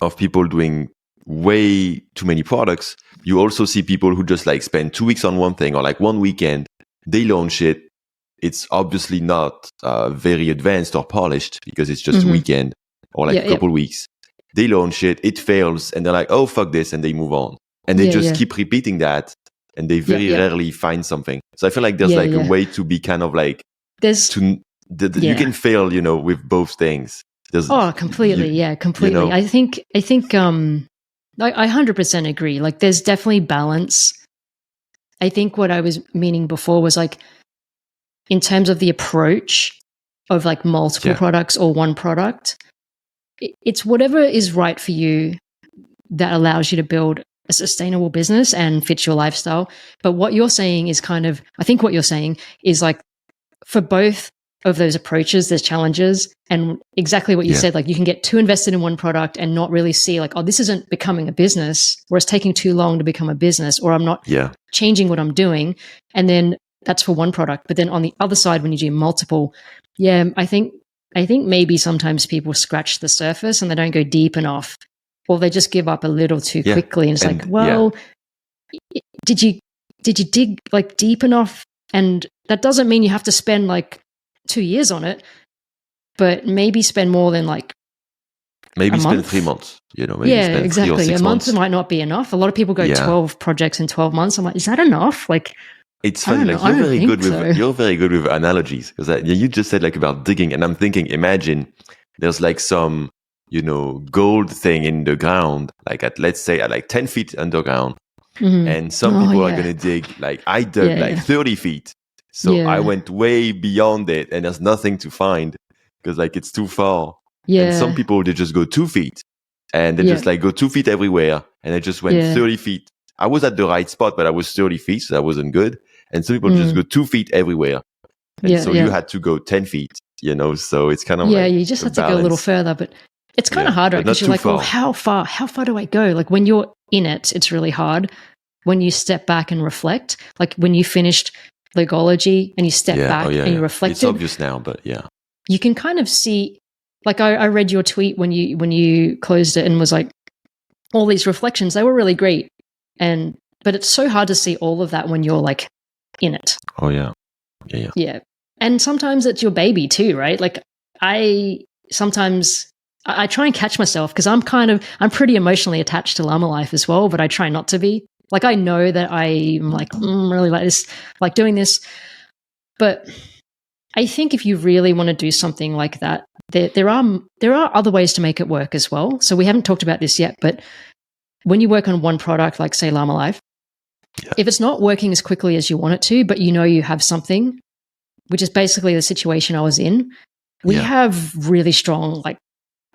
Speaker 1: of people doing way too many products, you also see people who just like spend 2 weeks on one thing, or like one weekend, they launch it. It's obviously not very advanced or polished because it's just a weekend or like a couple weeks. They launch it, it fails, and they're like, oh, fuck this, and they move on. And they just keep repeating that, and they very rarely find something. So I feel like there's a way to be kind of like, you can fail, you know, with both things.
Speaker 2: Completely. Completely. You know? I think I 100% agree. Like there's definitely balance. I think what I was meaning before was like, in terms of the approach of like multiple products or one product, it's whatever is right for you that allows you to build a sustainable business and fits your lifestyle. But what you're saying is I think what you're saying is like, for both of those approaches, there's challenges, and exactly what you said, like you can get too invested in one product and not really see like, oh, this isn't becoming a business, or it's taking too long to become a business, or I'm not changing what I'm doing. And then that's for one product. But then on the other side, when you do multiple, I think maybe sometimes people scratch the surface and they don't go deep enough, or they just give up a little too quickly. And it's like, well, did you dig like deep enough? And that doesn't mean you have to spend like 2 years on it, but maybe spend more than like
Speaker 1: spend 3 months, you know, maybe spend
Speaker 2: exactly.
Speaker 1: 3 or 6
Speaker 2: a month
Speaker 1: months.
Speaker 2: Might not be enough. A lot of people go 12 projects in 12 months. I'm like, is that enough? Like,
Speaker 1: It's
Speaker 2: I
Speaker 1: funny,
Speaker 2: don't know.
Speaker 1: like
Speaker 2: I don't think so.
Speaker 1: you're very good with analogies, because you just said like about digging, and I'm thinking, imagine there's like some, gold thing in the ground, like let's say at like 10 feet underground, and some
Speaker 2: Oh,
Speaker 1: people are
Speaker 2: yeah.
Speaker 1: gonna dig, like I dug
Speaker 2: Yeah.
Speaker 1: like 30 feet, so
Speaker 2: Yeah.
Speaker 1: I went way beyond it, and there's nothing to find because like it's too far.
Speaker 2: Yeah.
Speaker 1: And some people, they just go 2 feet, and they
Speaker 2: Yeah.
Speaker 1: just like go 2 feet everywhere, and I just went
Speaker 2: Yeah.
Speaker 1: 30 feet. I was at the right spot, but I was 30 feet, so that wasn't good. And some people just go 2 feet everywhere. And
Speaker 2: Yeah,
Speaker 1: so
Speaker 2: yeah.
Speaker 1: you had to go 10 feet, so it's kind of
Speaker 2: Yeah,
Speaker 1: like
Speaker 2: you just
Speaker 1: a
Speaker 2: have to go a little
Speaker 1: balance.
Speaker 2: further, but it's kind of hard, right?
Speaker 1: But not
Speaker 2: Because you're
Speaker 1: too
Speaker 2: like, well,
Speaker 1: far.
Speaker 2: how far do I go? Like when you're in it, it's really hard. When you step back and reflect, like when you finished logology and you step back and you reflected.
Speaker 1: It's obvious now, but yeah.
Speaker 2: You can kind of see, like I read your tweet when you closed it and was like, all these reflections, they were really great. But it's so hard to see all of that when you're like in it.
Speaker 1: Oh yeah. Yeah.
Speaker 2: Yeah. And sometimes it's your baby too, right? Like I try and catch myself because I'm pretty emotionally attached to Llama Life as well, but I try not to be. Like I know that I'm like really like this, like doing this, but I think if you really want to do something like that, there are other ways to make it work as well. So we haven't talked about this yet, but when you work on one product, like say Llama Life, if it's not working as quickly as you want it to, but you have something, which is basically the situation I was in, we have really strong like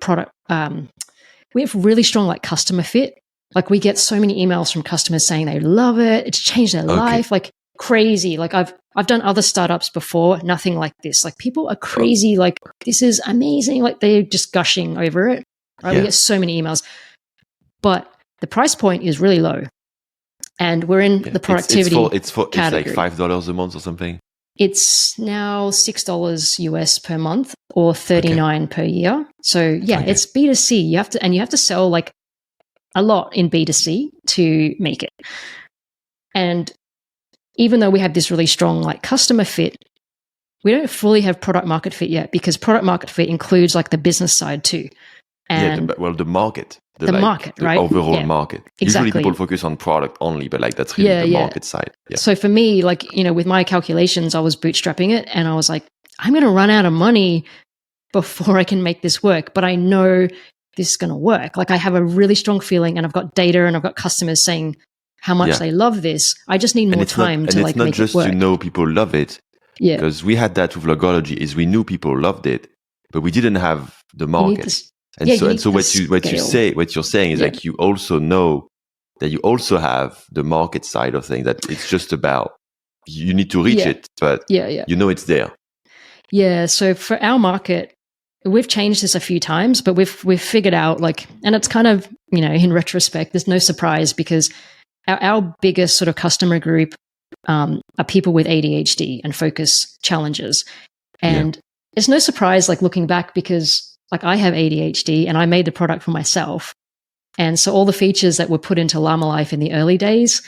Speaker 2: product. We have really strong like customer fit. Like we get so many emails from customers saying they love it. It's changed their life, like crazy. Like I've done other startups before, nothing like this. Like people are crazy. Like this is amazing. Like they're just gushing over it. Right? Yeah. We get so many emails, but the price point is really low, and we're in the productivity.
Speaker 1: It's like $5 a month or something.
Speaker 2: It's now $6 US per month or $39 per year. So it's B2C. You have to sell like a lot in B2C to make it. And even though we have this really strong like customer fit, we don't fully have product market fit yet, because product market fit includes like the business side too. And
Speaker 1: the market.
Speaker 2: The market, right?
Speaker 1: Overall market.
Speaker 2: Exactly.
Speaker 1: Usually people focus on product only, but like that's really the market side. Yeah.
Speaker 2: So for me, like, with my calculations, I was bootstrapping it and I was like, I'm going to run out of money before I can make this work, but I know this is going to work. Like I have a really strong feeling and I've got data and I've got customers saying how much they love this. I just need more time to like make it work. And it's not just
Speaker 1: people love it. Yeah. Because we had that with logology, is we knew people loved it, but we didn't have the market. So what you're saying is like you also know that you also have the market side of things, that it's just about you need to reach it, but you know it's there.
Speaker 2: Yeah. So for our market, we've changed this a few times, but we've figured out like, and it's kind of, in retrospect, there's no surprise, because our biggest sort of customer group are people with ADHD and focus challenges. And it's no surprise, like looking back, because like I have ADHD and I made the product for myself. And so all the features that were put into Llama Life in the early days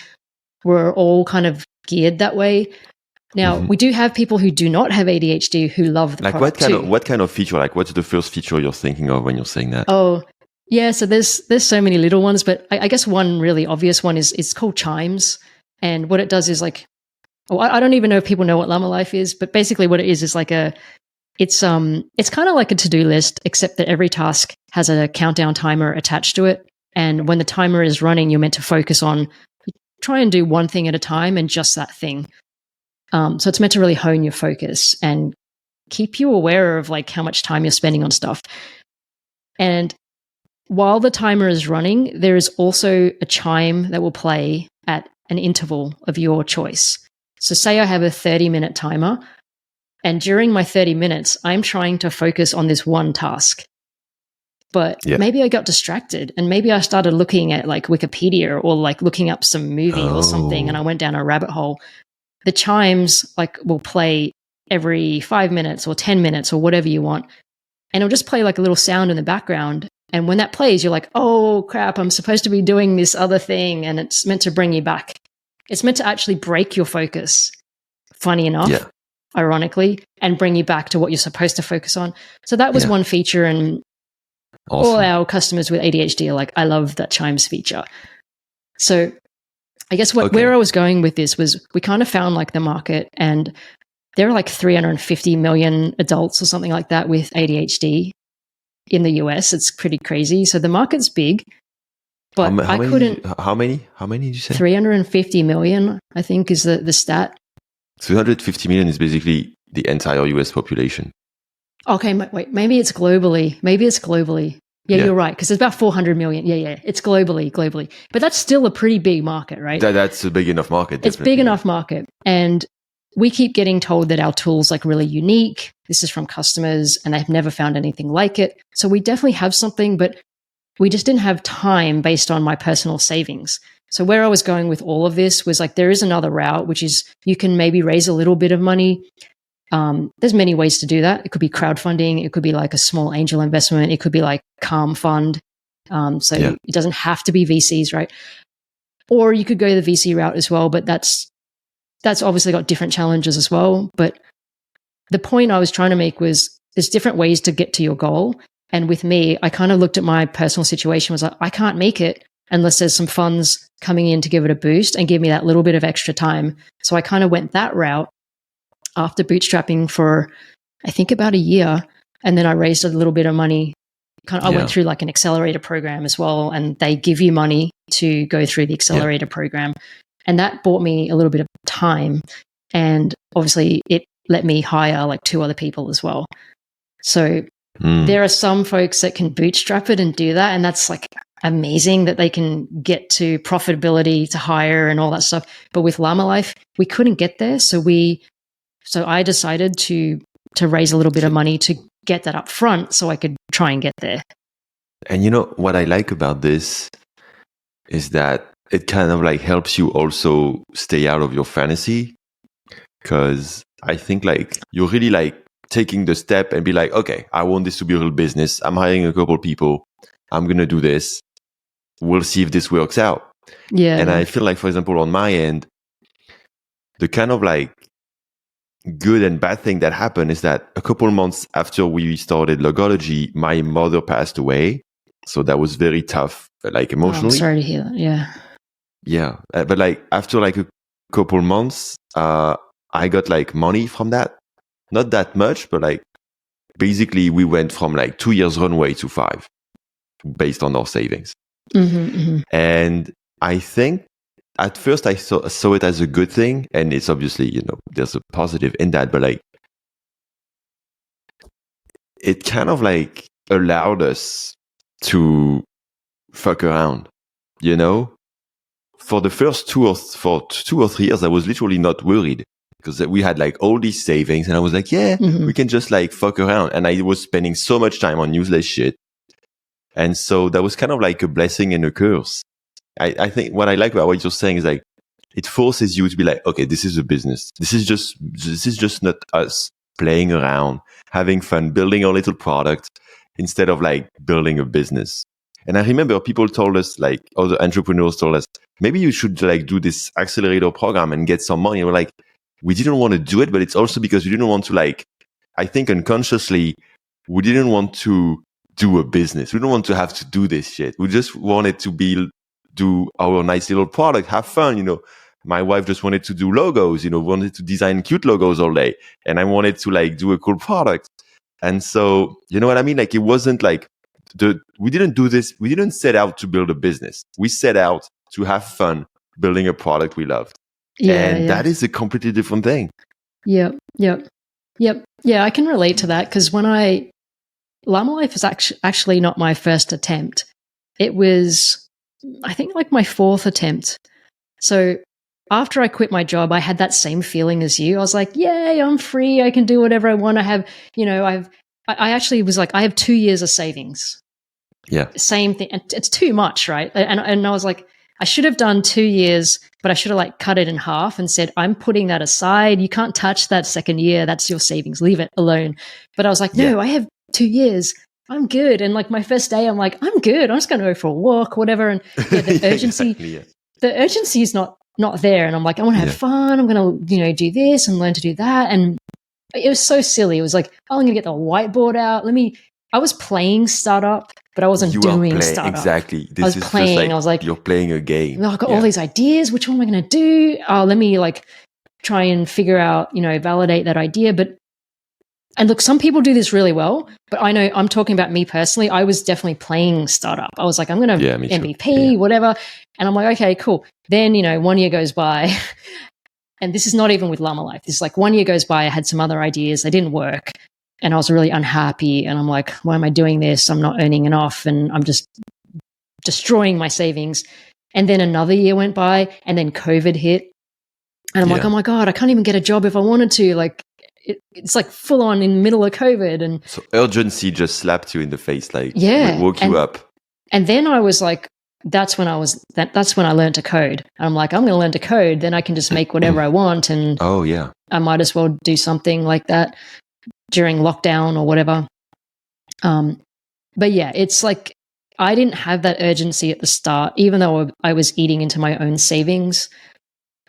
Speaker 2: were all kind of geared that way. Now, we do have people who do not have ADHD who love the product too.
Speaker 1: What kind of feature, like what's the first feature you're thinking of when you're saying that?
Speaker 2: Oh, yeah. So there's so many little ones, but I guess one really obvious one is it's called Chimes. And what it does is like, I don't even know if people know what Llama Life is, but basically what it is like it's kind of like a to-do list, except that every task has a countdown timer attached to it. And when the timer is running, you're meant to focus on, try and do one thing at a time and just that thing. So it's meant to really hone your focus and keep you aware of like how much time you're spending on stuff. And while the timer is running, there is also a chime that will play at an interval of your choice. So say I have a 30-minute timer, and during my 30 minutes, I'm trying to focus on this one task. But maybe I got distracted, and maybe I started looking at like Wikipedia or like looking up some movie or something, and I went down a rabbit hole. The chimes like will play every 5 minutes or 10 minutes or whatever you want. And it'll just play like a little sound in the background. And when that plays, you're like, oh crap, I'm supposed to be doing this other thing. And it's meant to bring you back. It's meant to actually break your focus, funny enough, ironically, and bring you back to what you're supposed to focus on. So that was one feature. And all our customers with ADHD are like, I love that chimes feature. So I guess where I was going with this was we kind of found like the market, and there are like 350 million adults or something like that with ADHD in the US. It's pretty crazy. So the market's big, but
Speaker 1: how many did you say?
Speaker 2: 350 million, I think, is the stat.
Speaker 1: 350 million is basically the entire US population.
Speaker 2: Okay, wait, maybe it's globally. Yeah, you're right, because there's about 400 million. Yeah, it's globally. But that's still a pretty big market, right?
Speaker 1: That's a big enough market.
Speaker 2: It's big enough market. And we keep getting told that our tool's like really unique. This is from customers, and they've never found anything like it. So we definitely have something, but we just didn't have time based on my personal savings. So where I was going with all of this was like, there is another route, which is you can maybe raise a little bit of money. There's many ways to do that. It could be crowdfunding. It could be like a small angel investment. It could be like Calm Fund. It doesn't have to be VCs, right? Or you could go the VC route as well, but that's obviously got different challenges as well. But the point I was trying to make was there's different ways to get to your goal. And with me, I kind of looked at my personal situation, was like, I can't make it unless there's some funds coming in to give it a boost and give me that little bit of extra time. So I kind of went that route after bootstrapping for, I think, about a year. And then I raised a little bit of money. I went through like an accelerator program as well. And they give you money to go through the accelerator program. And that bought me a little bit of time. And obviously it let me hire like 2 other people as well. So there are some folks that can bootstrap it and do that. And that's like amazing that they can get to profitability to hire and all that stuff. But with Llama Life, we couldn't get there. So I decided to raise a little bit of money to get that up front so I could try and get there.
Speaker 1: And you know what I like about this is that it kind of like helps you also stay out of your fantasy, because I think like you're really like taking the step and be like, okay, I want this to be a real business. I'm hiring a couple people. I'm going to do this. We'll see if this works out.
Speaker 2: Yeah.
Speaker 1: And I feel like, for example, on my end, the kind of like good and bad thing that happened is that a couple months after we started Logology, my mother passed away. So that was very tough, like emotionally.
Speaker 2: I'm sorry to hear that. Yeah.
Speaker 1: Yeah. But like after like a couple months, I got like money from that. Not that much, but like basically we went from like 2 years runway to 5 based on our savings. And I think at first I saw it as a good thing, and it's obviously, you know, there's a positive in that, but like it kind of like allowed us to fuck around, you know? For the first 2 or 3 years, I was literally not worried, because we had like all these savings, and I was like, we can just like fuck around. And I was spending so much time on useless shit. And so that was kind of like a blessing and a curse. I think what I like about what you're saying is like, it forces you to be like, okay, this is a business. This is just not us playing around, having fun, building a little product instead of like building a business. And I remember people told us, like other entrepreneurs told us, maybe you should like do this accelerator program and get some money. And we're like, we didn't want to do it, but it's also because we didn't want to like, I think unconsciously, we didn't want to do a business. We don't want to have to do this shit. We just wanted to do our nice little product, have fun, you know. My wife just wanted to do logos, you know, wanted to design cute logos all day. And I wanted to like do a cool product. And so, you know what I mean? Like it wasn't like we didn't do this. We didn't set out to build a business. We set out to have fun building a product we loved. That is a completely different thing.
Speaker 2: Yep. Yeah, I can relate to that, because Llama Life is actually not my first attempt. It was, I think, like my 4th attempt. So after I quit my job, I had that same feeling as you. I was like, yay, I'm free. I can do whatever I want. I have, you know, I actually was like, I have 2 years of savings.
Speaker 1: Yeah.
Speaker 2: Same thing. And it's too much, right? And I was like, I should have done 2 years, but I should have like cut it in half and said, I'm putting that aside. You can't touch that second year. That's your savings. Leave it alone. But I was like, no, I have 2 years. I'm good. And like my first day, I'm like, I'm good. I'm just going to go for a walk, whatever. And the urgency, the urgency is not there. And I'm like, I want to have fun. I'm going to, you know, do this and learn to do that. And it was so silly. It was like, oh, I'm going to get the whiteboard out. Let me I was playing startup, but I wasn't doing startup.
Speaker 1: Exactly.
Speaker 2: I was playing.
Speaker 1: Just
Speaker 2: I was like,
Speaker 1: you're playing a game.
Speaker 2: I've got all these ideas. Which one am I going to do? Let me like try and figure out, validate that idea. And look, some people do this really well, but I know I'm talking about me personally. I was definitely playing startup. I was like, I'm going to MVP, whatever. And I'm like, okay, cool. Then, 1 year goes by. And this is not even with Llama Life. This is like 1 year goes by. I had some other ideas. They didn't work. And I was really unhappy. And I'm like, why am I doing this? I'm not earning enough. And I'm just destroying my savings. And then another year went by. And then COVID hit. And I'm like, oh my God, I can't even get a job if I wanted to. Like, it's like full on in the middle of COVID. And
Speaker 1: so urgency just slapped you in the face. Like, woke you up.
Speaker 2: And then I was like, that's when I learned to code. And I'm like, I'm going to learn to code. Then I can just make whatever I want. And I might as well do something like that during lockdown or whatever. But yeah, it's like, I didn't have that urgency at the start, even though I was eating into my own savings.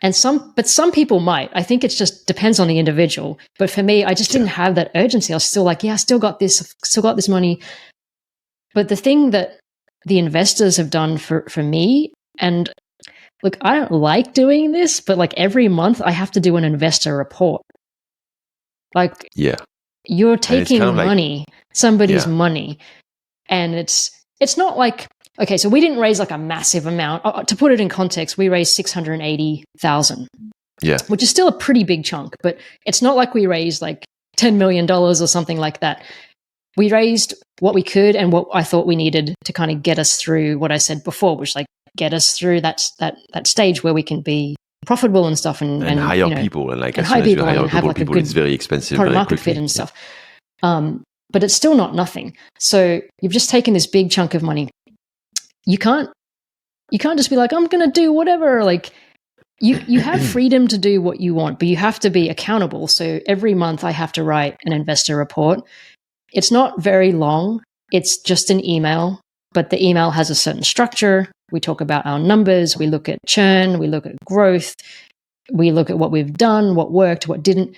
Speaker 2: But some people might. I think it just depends on the individual. But for me, I just didn't have that urgency. I was still like, I still got this, money. But the thing that the investors have done for me, and look, I don't like doing this, but like every month I have to do an investor report. Like, you're taking money, somebody's money. And it's not like, okay, so we didn't raise like a massive amount. To put it in context, we raised $680,000.
Speaker 1: Yeah.
Speaker 2: Which is still a pretty big chunk, but it's not like we raised like $10 million or something like that. We raised what we could and what I thought we needed to kind of get us through what I said before, which like get us through that stage where we can be profitable and stuff and
Speaker 1: hire people and like
Speaker 2: and
Speaker 1: as soon as you hire
Speaker 2: have like
Speaker 1: people,
Speaker 2: a good
Speaker 1: it's very expensive
Speaker 2: product
Speaker 1: very
Speaker 2: market
Speaker 1: quickly.
Speaker 2: fit and stuff. But it's still not nothing. So you've just taken this big chunk of money. You can't just be like, I'm going to do whatever. Like you have freedom to do what you want, but you have to be accountable. So every month I have to write an investor report. It's not very long. It's just an email, but the email has a certain structure. We talk about our numbers. We look at churn. We look at growth. We look at what we've done, what worked, what didn't.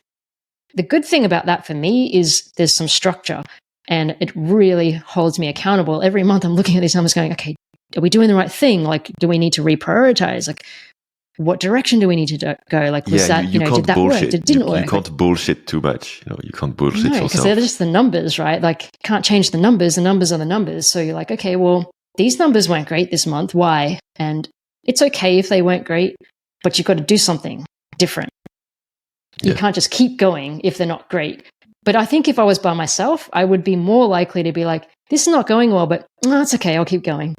Speaker 2: The good thing about that for me is there's some structure and it really holds me accountable. Every month I'm looking at these numbers going, okay, are we doing the right thing? Like, do we need to reprioritize? Like, what direction do we need to go? Like, was that, did that work? It didn't work.
Speaker 1: You can't bullshit too much. You can't bullshit yourself.
Speaker 2: Because they're just the numbers, right? Like, you can't change the numbers. The numbers are the numbers. So you're like, okay, well, these numbers weren't great this month. Why? And it's okay if they weren't great, but you've got to do something different. You can't just keep going if they're not great. But I think if I was by myself, I would be more likely to be like, this is not going well, but no, it's okay. I'll keep going.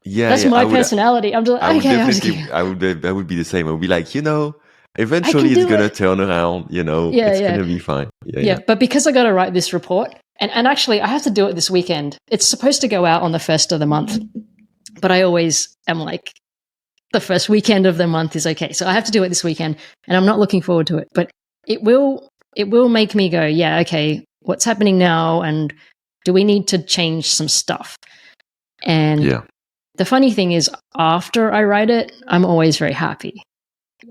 Speaker 1: Yeah,
Speaker 2: that's my personality. I'm just like, okay,
Speaker 1: I would be the same. I would be like, eventually it's gonna turn around. It's gonna be fine. Yeah.
Speaker 2: But because I got to write this report, and actually I have to do it this weekend. It's supposed to go out on the 1st of the month, but I always am like, the first weekend of the month is okay. So I have to do it this weekend, and I'm not looking forward to it. But it will make me go, yeah, okay, what's happening now, and do we need to change some stuff? And the funny thing is, after I write it, I'm always very happy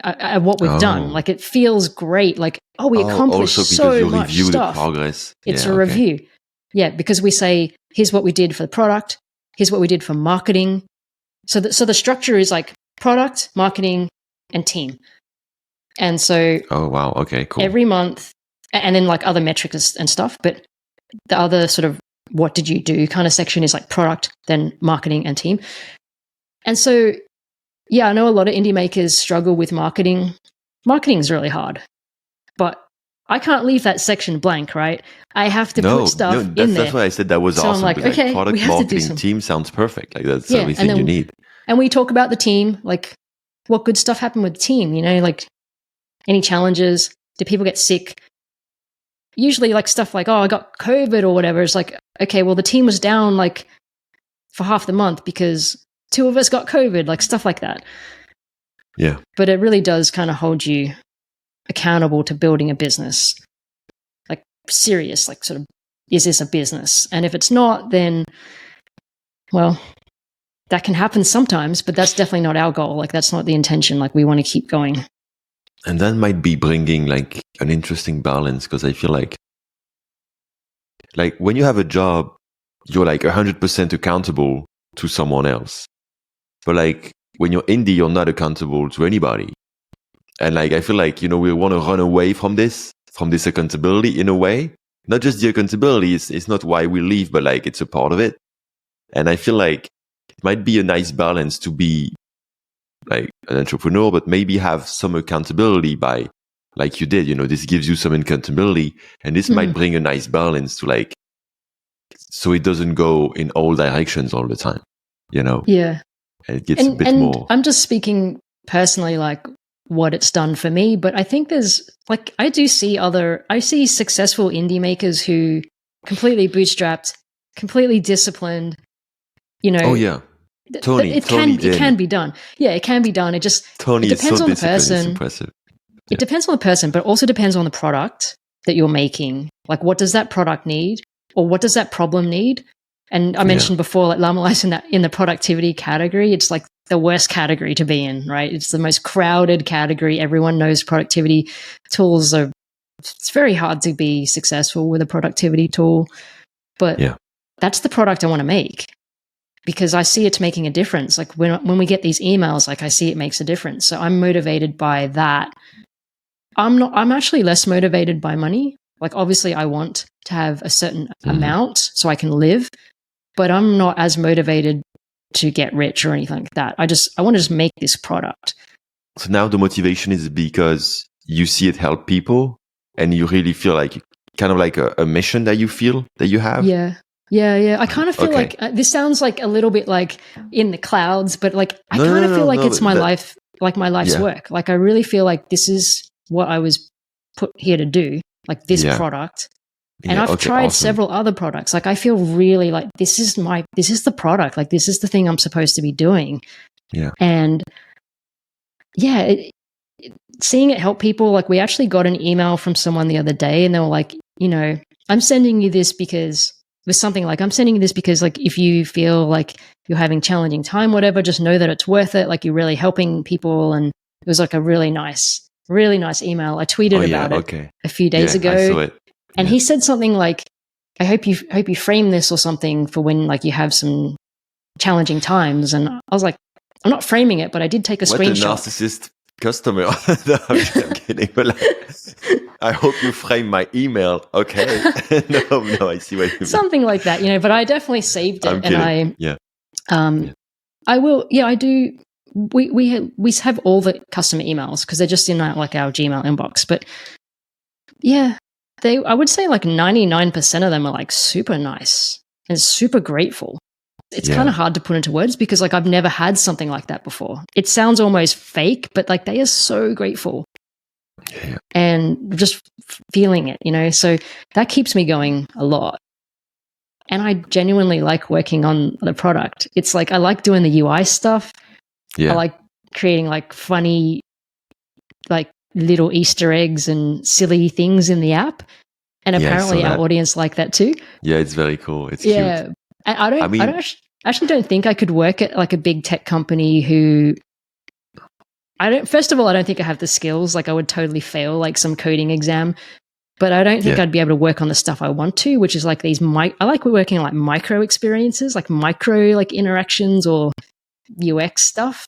Speaker 2: at what we've done. Like, it feels great. Like, we accomplished so much
Speaker 1: review
Speaker 2: stuff.
Speaker 1: The progress.
Speaker 2: It's a review. Yeah, because we say, here's what we did for the product. Here's what we did for marketing. So the structure is like product, marketing, and team. And so
Speaker 1: okay, cool.
Speaker 2: Every month, and then like other metrics and stuff, but the other sort of what did you do kind of section is like product, then marketing and team. And so, I know a lot of indie makers struggle with marketing. Marketing is really hard, but I can't leave that section blank, right? I have to put stuff in there.
Speaker 1: That's why I said that was
Speaker 2: so
Speaker 1: awesome.
Speaker 2: I'm like, okay,
Speaker 1: product,
Speaker 2: we have
Speaker 1: marketing,
Speaker 2: to do
Speaker 1: team sounds perfect. Like, that's everything you need.
Speaker 2: And we talk about the team, like what good stuff happened with the team, like any challenges, did people get sick? Usually like stuff like, I got COVID or whatever. It's like, okay, well, the team was down like for half the month because 2 of us got COVID, like stuff like that.
Speaker 1: Yeah.
Speaker 2: But it really does kind of hold you accountable to building a business. Like serious, like sort of, is this a business? And if it's not, then, well, that can happen sometimes, but that's definitely not our goal. Like, that's not the intention. Like, we want to keep going.
Speaker 1: And that might be bringing like an interesting balance, because I feel like when you have a job, you're like 100% accountable to someone else. But like when you're indie, you're not accountable to anybody. And like, I feel like, we want to run away from this accountability in a way. Not just the accountability, it's not why we leave, but like it's a part of it. And I feel like it might be a nice balance to be like an entrepreneur, but maybe have some accountability by, like you did, this gives you some accountability, and this might bring a nice balance to like, so it doesn't go in all directions all the time,
Speaker 2: Yeah.
Speaker 1: And it gets a bit more.
Speaker 2: I'm just speaking personally, like what it's done for me, but I think there's like, I see successful indie makers who completely bootstrapped, completely disciplined,
Speaker 1: Oh yeah. Tony
Speaker 2: it can be done. Yeah, it can be done. It depends on the person.
Speaker 1: It's impressive.
Speaker 2: It depends on the person, but also depends on the product that you're making. Like, what does that product need, or what does that problem need? And I mentioned before, like Llama Life in the productivity category, it's like the worst category to be in, right? It's the most crowded category. Everyone knows productivity tools are. It's very hard to be successful with a productivity tool, but that's the product I want to make, because I see it's making a difference. Like when we get these emails, like I see it makes a difference. So I'm motivated by that. I'm actually less motivated by money. Like obviously I want to have a certain amount so I can live, but I'm not as motivated to get rich or anything like that. I want to just make this product.
Speaker 1: So now the motivation is because you see it help people, and you really feel like kind of like a mission that you feel that you have.
Speaker 2: Yeah. I kind of feel like this sounds like a little bit like in the clouds, but like I kind of feel like it's my life, like my life's work. Like I really feel like this is what I was put here to do, like this product. And I've tried several other products. Like I feel really like this is the product. Like this is the thing I'm supposed to be doing.
Speaker 1: Yeah.
Speaker 2: And seeing it help people, like we actually got an email from someone the other day, and they were like, I'm sending you this because with something like, I'm sending you this because like if you feel like you're having challenging time, whatever, just know that it's worth it. Like you're really helping people. And it was like a really nice email. I tweeted about it a few days ago.
Speaker 1: I saw it.
Speaker 2: And he said something like, I hope you frame this or something for when like you have some challenging times. And I was like, I'm not framing it, but I did take a screenshot.
Speaker 1: What a narcissist customer. No, I'm kidding. But like, I hope you frame my email. Okay. No, I see what you mean.
Speaker 2: Something like that, but I definitely saved it.
Speaker 1: I'm kidding.
Speaker 2: I will. Yeah, I do. We have all the customer emails because they're just in our Gmail inbox. But yeah, I would say like 99% of them are like super nice and super grateful. It's kind of hard to put into words because like I've never had something like that before. It sounds almost fake, but like they are so grateful and just feeling it, so that keeps me going a lot. And I genuinely like working on the product. It's like I like doing the UI stuff. I like creating like funny, like little Easter eggs and silly things in the app. And apparently our audience like that too.
Speaker 1: Yeah, it's very cool. It's cute.
Speaker 2: And I actually don't think I could work at like a big tech company who first of all, I don't think I have the skills. Like I would totally fail like some coding exam, but I don't think I'd be able to work on the stuff I want to, which is like these, I like working on like micro experiences, like micro like interactions or UX stuff.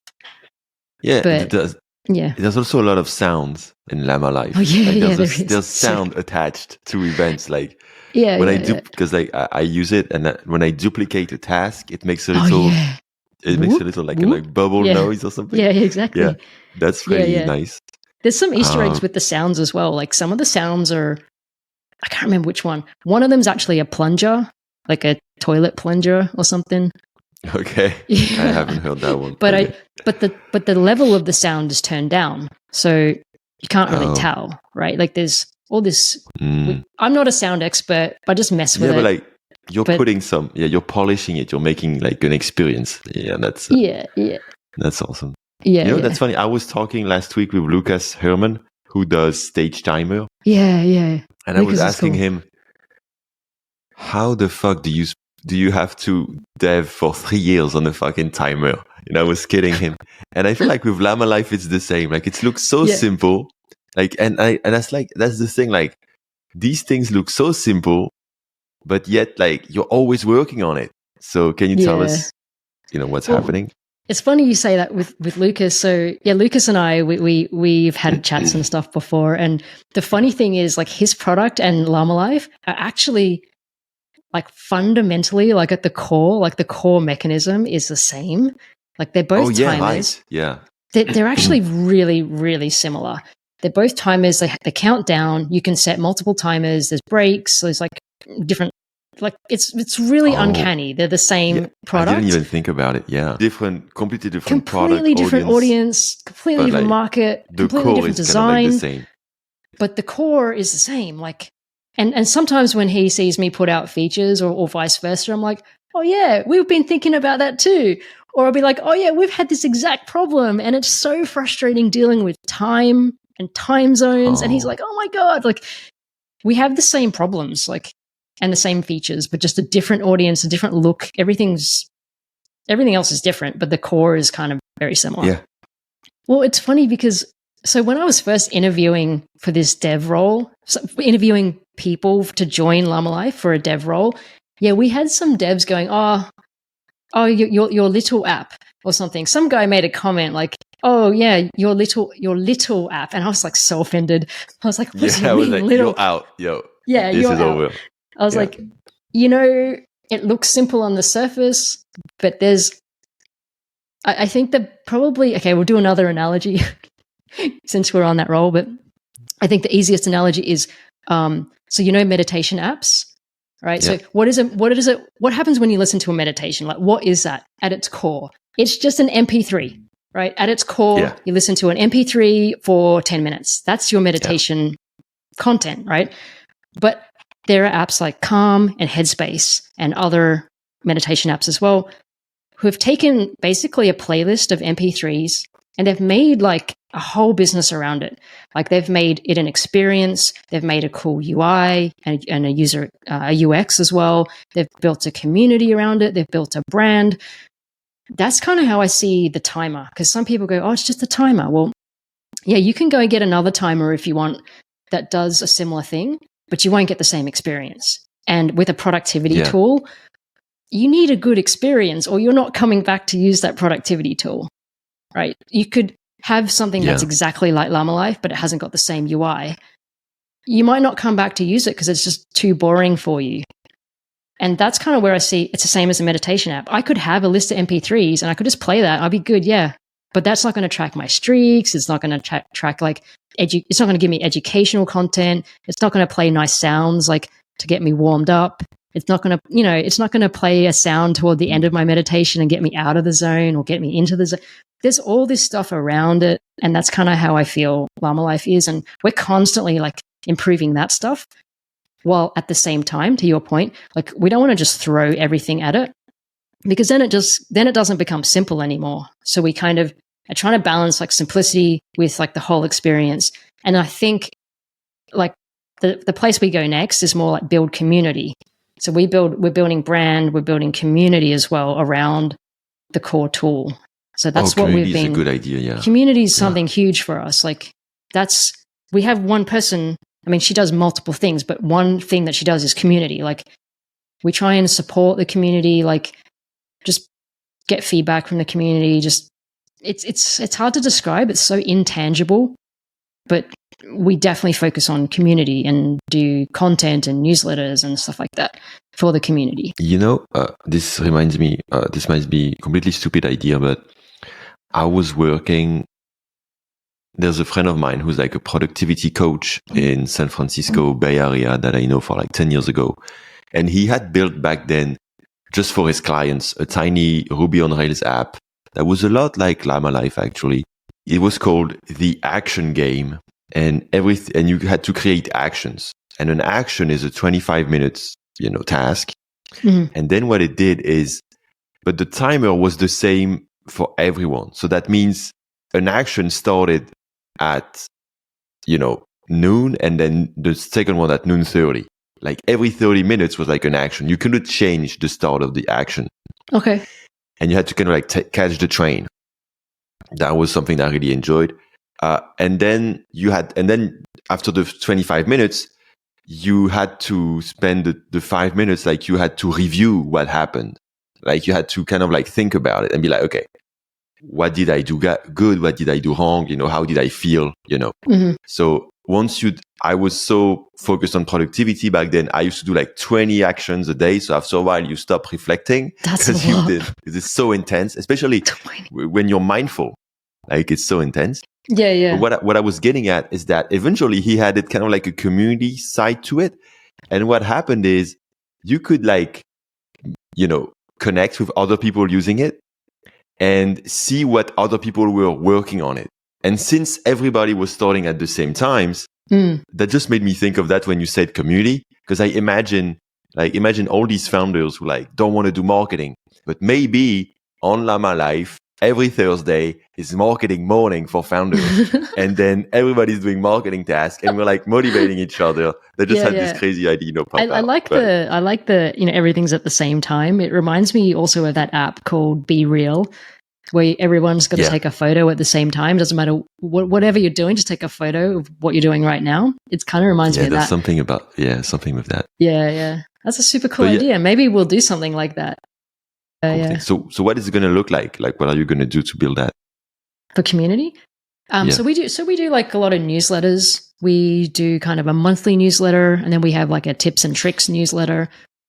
Speaker 1: Yeah, but it does. Yeah. There's also a lot of sounds in Llama Life.
Speaker 2: Oh, yeah,
Speaker 1: there's sound attached to events. Like because like I use it, and when I duplicate a task, it makes a little like a bubble noise or something.
Speaker 2: Yeah, exactly.
Speaker 1: Yeah, that's pretty nice.
Speaker 2: There's some Easter eggs with the sounds as well. Like some of the sounds are, I can't remember which one. One of them's actually a plunger, like a toilet plunger or something.
Speaker 1: Okay, I haven't heard that one.
Speaker 2: But the level of the sound is turned down, so you can't really tell, right? Like there's all this. I'm not a sound expert, but I just mess with it.
Speaker 1: But like you're putting some, you're polishing it. You're making like an experience. Yeah, that's that's awesome.
Speaker 2: Yeah,
Speaker 1: that's funny. I was talking last week with Lucas Herman, who does Stage Timer.
Speaker 2: Yeah.
Speaker 1: And Lucas, I was asking him, how the fuck do you have to dev for 3 years on a fucking timer? I was kidding him. And I feel like with Llama Life, it's the same. Like it looks so simple. Like, and that's the thing. Like these things look so simple, but yet like you're always working on it. So can you tell us, what's happening?
Speaker 2: It's funny you say that with Lucas. So yeah, Lucas and I, we've had chats and stuff before. And the funny thing is like his product and Llama Life are actually like fundamentally like at the core, like the core mechanism is the same. Like they're both timers.
Speaker 1: Right. Yeah.
Speaker 2: They're actually really, really similar. They're both timers. They count down. You can set multiple timers. There's breaks. There's like different, like it's really uncanny. They're the same product.
Speaker 1: I didn't even think about it. Yeah. Completely different
Speaker 2: completely different audience, completely different market, completely different design.
Speaker 1: Kind of like the same.
Speaker 2: But the core is the same. Like, and sometimes when he sees me put out features or vice versa, I'm like, oh yeah, we've been thinking about that too. Or I'll be like, oh yeah, we've had this exact problem. And it's so frustrating dealing with time and time zones. And he's like, oh my God, like we have the same problems, like, and the same features, but just a different audience, a different look. Everything else is different, but the core is kind of very similar.
Speaker 1: Yeah.
Speaker 2: Well, it's funny because so when I was first interviewing for this dev role, interviewing people to join Llama Life for a dev role, yeah, we had some devs going, oh, your little app or something. Some guy made a comment like, oh yeah, your little app. And I was like so offended. I was like, what do you mean little?
Speaker 1: You're out, yo.
Speaker 2: Yeah,
Speaker 1: this is over.
Speaker 2: I was like, it looks simple on the surface, but I think that probably, okay, we'll do another analogy since we're on that roll, but I think the easiest analogy is, so meditation apps, right? Yeah. So what happens when you listen to a meditation? Like, what is that at its core? It's just an MP3, right? At its core, you listen to an MP3 for 10 minutes. That's your meditation content, right? But there are apps like Calm and Headspace and other meditation apps as well who have taken basically a playlist of MP3s and they've made like a whole business around it. Like they've made it an experience. They've made a cool UI and a user a UX as well. They've built a community around it. They've built a brand. That's kind of how I see the timer, because some people go, oh, it's just a timer. Well, yeah, you can go and get another timer if you want that does a similar thing, but you won't get the same experience. And with a productivity tool, you need a good experience or you're not coming back to use that productivity tool, right? You could have something that's exactly like Llama Life, but it hasn't got the same UI. You might not come back to use it because it's just too boring for you. And that's kind of where I see it's the same as a meditation app. I could have a list of MP3s and I could just play that. I'd be good, yeah. But that's not going to track my streaks. It's not going to track like, it's not going to give me educational content. It's not going to play nice sounds like to get me warmed up. It's not going to, it's not going to play a sound toward the end of my meditation and get me out of the zone or get me into the zone. There's all this stuff around it. And that's kind of how I feel Llama Life is. And we're constantly like improving that stuff while at the same time, to your point, like we don't want to just throw everything at it because then it doesn't become simple anymore. So we kind of are trying to balance like simplicity with like the whole experience. And I think like the place we go next is more like build community. So we're building brand, we're building community as well around the core tool. So that's what we've been.
Speaker 1: Community is a good idea, yeah.
Speaker 2: Community is something huge for us. Like we have one person, I mean, she does multiple things, but one thing that she does is community. Like we try and support the community, like just get feedback from the community. Just it's hard to describe. It's so intangible, but we definitely focus on community and do content and newsletters and stuff like that for the community.
Speaker 1: This reminds me, this might be a completely stupid idea, but I was working, there's a friend of mine who's like a productivity coach in San Francisco Bay Area that I know for like 10 years ago. And he had built back then, just for his clients, a tiny Ruby on Rails app that was a lot like Llama Life actually. It was called the Action Game. And you had to create actions. And an action is a 25 minutes, task. Mm-hmm. And then what it did is, but the timer was the same for everyone. So that means an action started at, noon, and then the second one at noon 30. Like every 30 minutes was like an action. You couldn't change the start of the action.
Speaker 2: Okay.
Speaker 1: And you had to kind of like catch the train. That was something that I really enjoyed. And then after the 25 minutes, you had to spend the 5 minutes, like you had to review what happened. Like you had to kind of like think about it and be like, okay, what did I do good? What did I do wrong? How did I feel? So I was so focused on productivity back then. I used to do like 20 actions a day. So after a while, you stop reflecting because it's so intense, especially
Speaker 2: 20.
Speaker 1: when you're mindful. Like it's so intense.
Speaker 2: Yeah.
Speaker 1: But what I was getting at is that eventually he had it kind of like a community side to it. And what happened is you could like, connect with other people using it and see what other people were working on it. And since everybody was starting at the same times, that just made me think of that when you said community, because I imagine all these founders who like don't want to do marketing, but maybe on Llama Life, every Thursday is marketing morning for founders. And then everybody's doing marketing tasks and we're like motivating each other. They just had this crazy idea, pop
Speaker 2: I like the, everything's at the same time. It reminds me also of that app called Be Real, where everyone's got to take a photo at the same time. Doesn't matter whatever you're doing, just take a photo of what you're doing right now. It kind of reminds me of that.
Speaker 1: There's something with that.
Speaker 2: Yeah. That's a super cool idea. Maybe we'll do something like that.
Speaker 1: Cool. So what is it going to look like? Like, what are you going to do to build that?
Speaker 2: For community? So we do like a lot of newsletters. We do kind of a monthly newsletter, and then we have like a tips and tricks newsletter.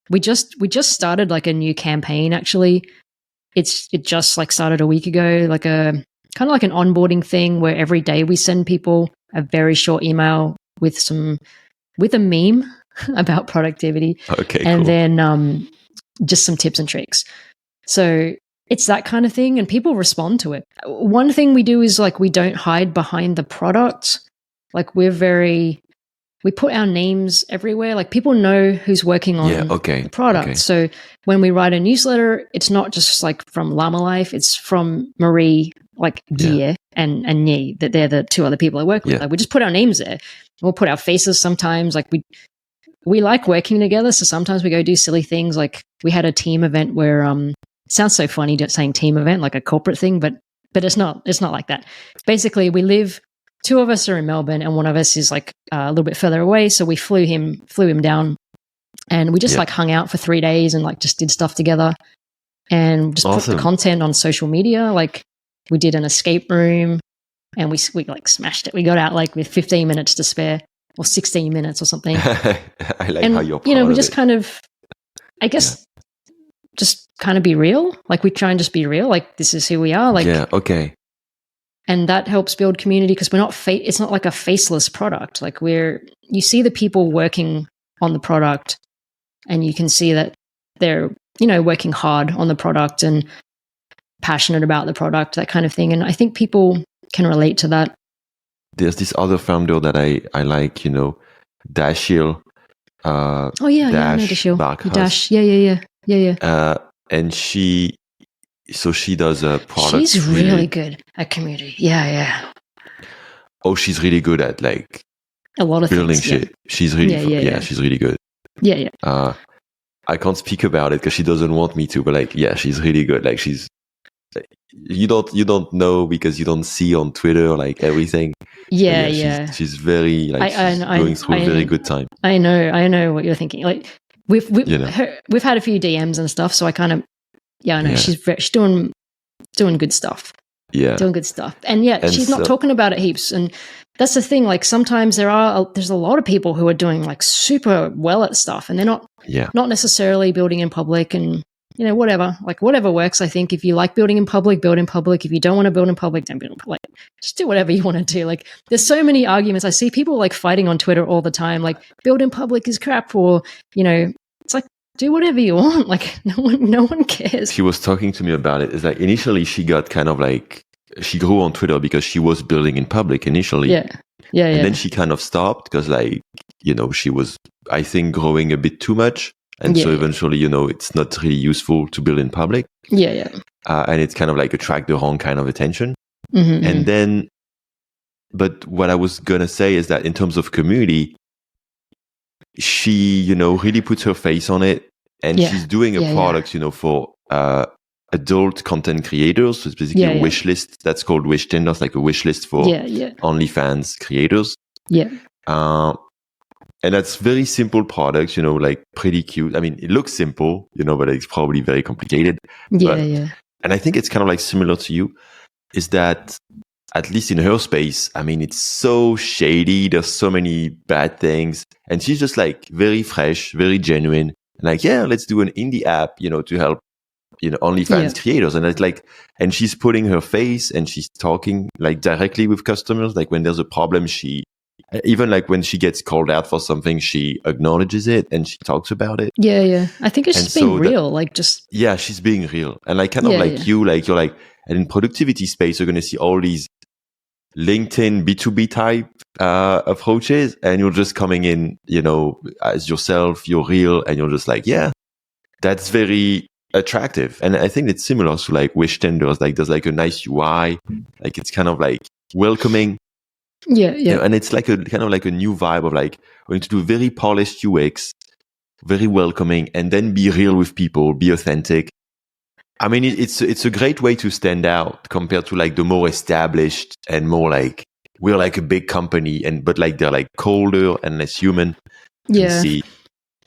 Speaker 2: We just started like a new campaign actually. It just like started a week ago, like a kind of like an onboarding thing where every day we send people a very short email with a meme about productivity.
Speaker 1: Okay,
Speaker 2: and
Speaker 1: cool.
Speaker 2: then just some tips and tricks. So it's that kind of thing, and people respond to it. One thing we do is like we don't hide behind the product. Like we put our names everywhere. Like people know who's working on the product.
Speaker 1: Okay.
Speaker 2: So when we write a newsletter, it's not just like from Llama Life, it's from Marie, like Gia and Nyi, that they're the two other people I work with. Like we just put our names there. We'll put our faces sometimes. Like we like working together. So sometimes we go do silly things. Like we had a team event where, it sounds so funny saying team event, like a corporate thing, but it's not like that. Basically two of us are in Melbourne and one of us is like a little bit further away. So we flew him down and we just like hung out for 3 days and like just did stuff together and just put the content on social media. Like we did an escape room and we like smashed it. We got out like with 15 minutes to spare or 16 minutes or something.
Speaker 1: I like how you're
Speaker 2: we just kind of, I guess, just kind of be real. Like we try and just be real. Like this is who we are. Like, and that helps build community because we're not it's not like a faceless product. Like you see the people working on the product and you can see that they're, working hard on the product and passionate about the product, that kind of thing. And I think people can relate to that.
Speaker 1: There's this other founder that I like, Dashil.
Speaker 2: I know Dashil. Dash. Yeah.
Speaker 1: And she does a product.
Speaker 2: She's really good at community. Yeah.
Speaker 1: Oh, she's really good at like
Speaker 2: a lot of
Speaker 1: building
Speaker 2: things,
Speaker 1: shit. She's really she's really good.
Speaker 2: Yeah.
Speaker 1: I can't speak about it because she doesn't want me to, but like, she's really good. Like you don't know because you don't see on Twitter like everything.
Speaker 2: Yeah.
Speaker 1: She's very like going through a very good time.
Speaker 2: I know what you're thinking. Like we've had a few DMs and stuff, so I kind of I know she's doing good stuff.
Speaker 1: Yeah,
Speaker 2: doing good stuff, and she's not talking about it heaps. And that's the thing. Like sometimes there's a lot of people who are doing like super well at stuff, and they're not necessarily building in public and. Whatever works. I think if you like building in public, build in public. If you don't want to build in public, don't build in public. Just do whatever you want to do. Like, there's so many arguments. I see people like fighting on Twitter all the time. Like, build in public is crap, or it's like do whatever you want. Like, no one cares.
Speaker 1: She was talking to me about it. It's like initially she got kind of like she grew on Twitter because she was building in public initially.
Speaker 2: Yeah.
Speaker 1: And then she kind of stopped because she was I think growing a bit too much. And so eventually, it's not really useful to build in public.
Speaker 2: Yeah.
Speaker 1: And it's kind of like attract the wrong kind of attention.
Speaker 2: Mm-hmm.
Speaker 1: And then, but what I was going to say is that in terms of community, she, really puts her face on it. And she's doing a product, for adult content creators. So it's basically a wish list. That's called Wish Tenders, like a wish list for OnlyFans creators.
Speaker 2: Yeah.
Speaker 1: And that's very simple products, like pretty cute. I mean, it looks simple, but it's probably very complicated.
Speaker 2: Yeah.
Speaker 1: And I think it's kind of like similar to you, is that at least in her space, I mean, it's so shady. There's so many bad things. And she's just like very fresh, very genuine. And like, yeah, let's do an indie app, to help, OnlyFans creators. And it's like, and she's putting her face and she's talking like directly with customers. Like when there's a problem, even like when she gets called out for something, she acknowledges it and she talks about it.
Speaker 2: Yeah. I think it's just being real.
Speaker 1: Yeah, she's being real. And like kind of like you, like you're like, and in productivity space, you're going to see all these LinkedIn B2B type approaches, and you're just coming in, as yourself, you're real, and you're just like, yeah, that's very attractive. And I think it's similar to like Wish tenders. Like there's like a nice UI, like it's kind of like welcoming.
Speaker 2: Yeah.
Speaker 1: And it's like a kind of like a new vibe of like going to do very polished UX, very welcoming, and then be real with people, be authentic. I mean, it's a great way to stand out compared to like the more established and more like we're like a big company, but like they're like colder and less human.
Speaker 2: Yeah.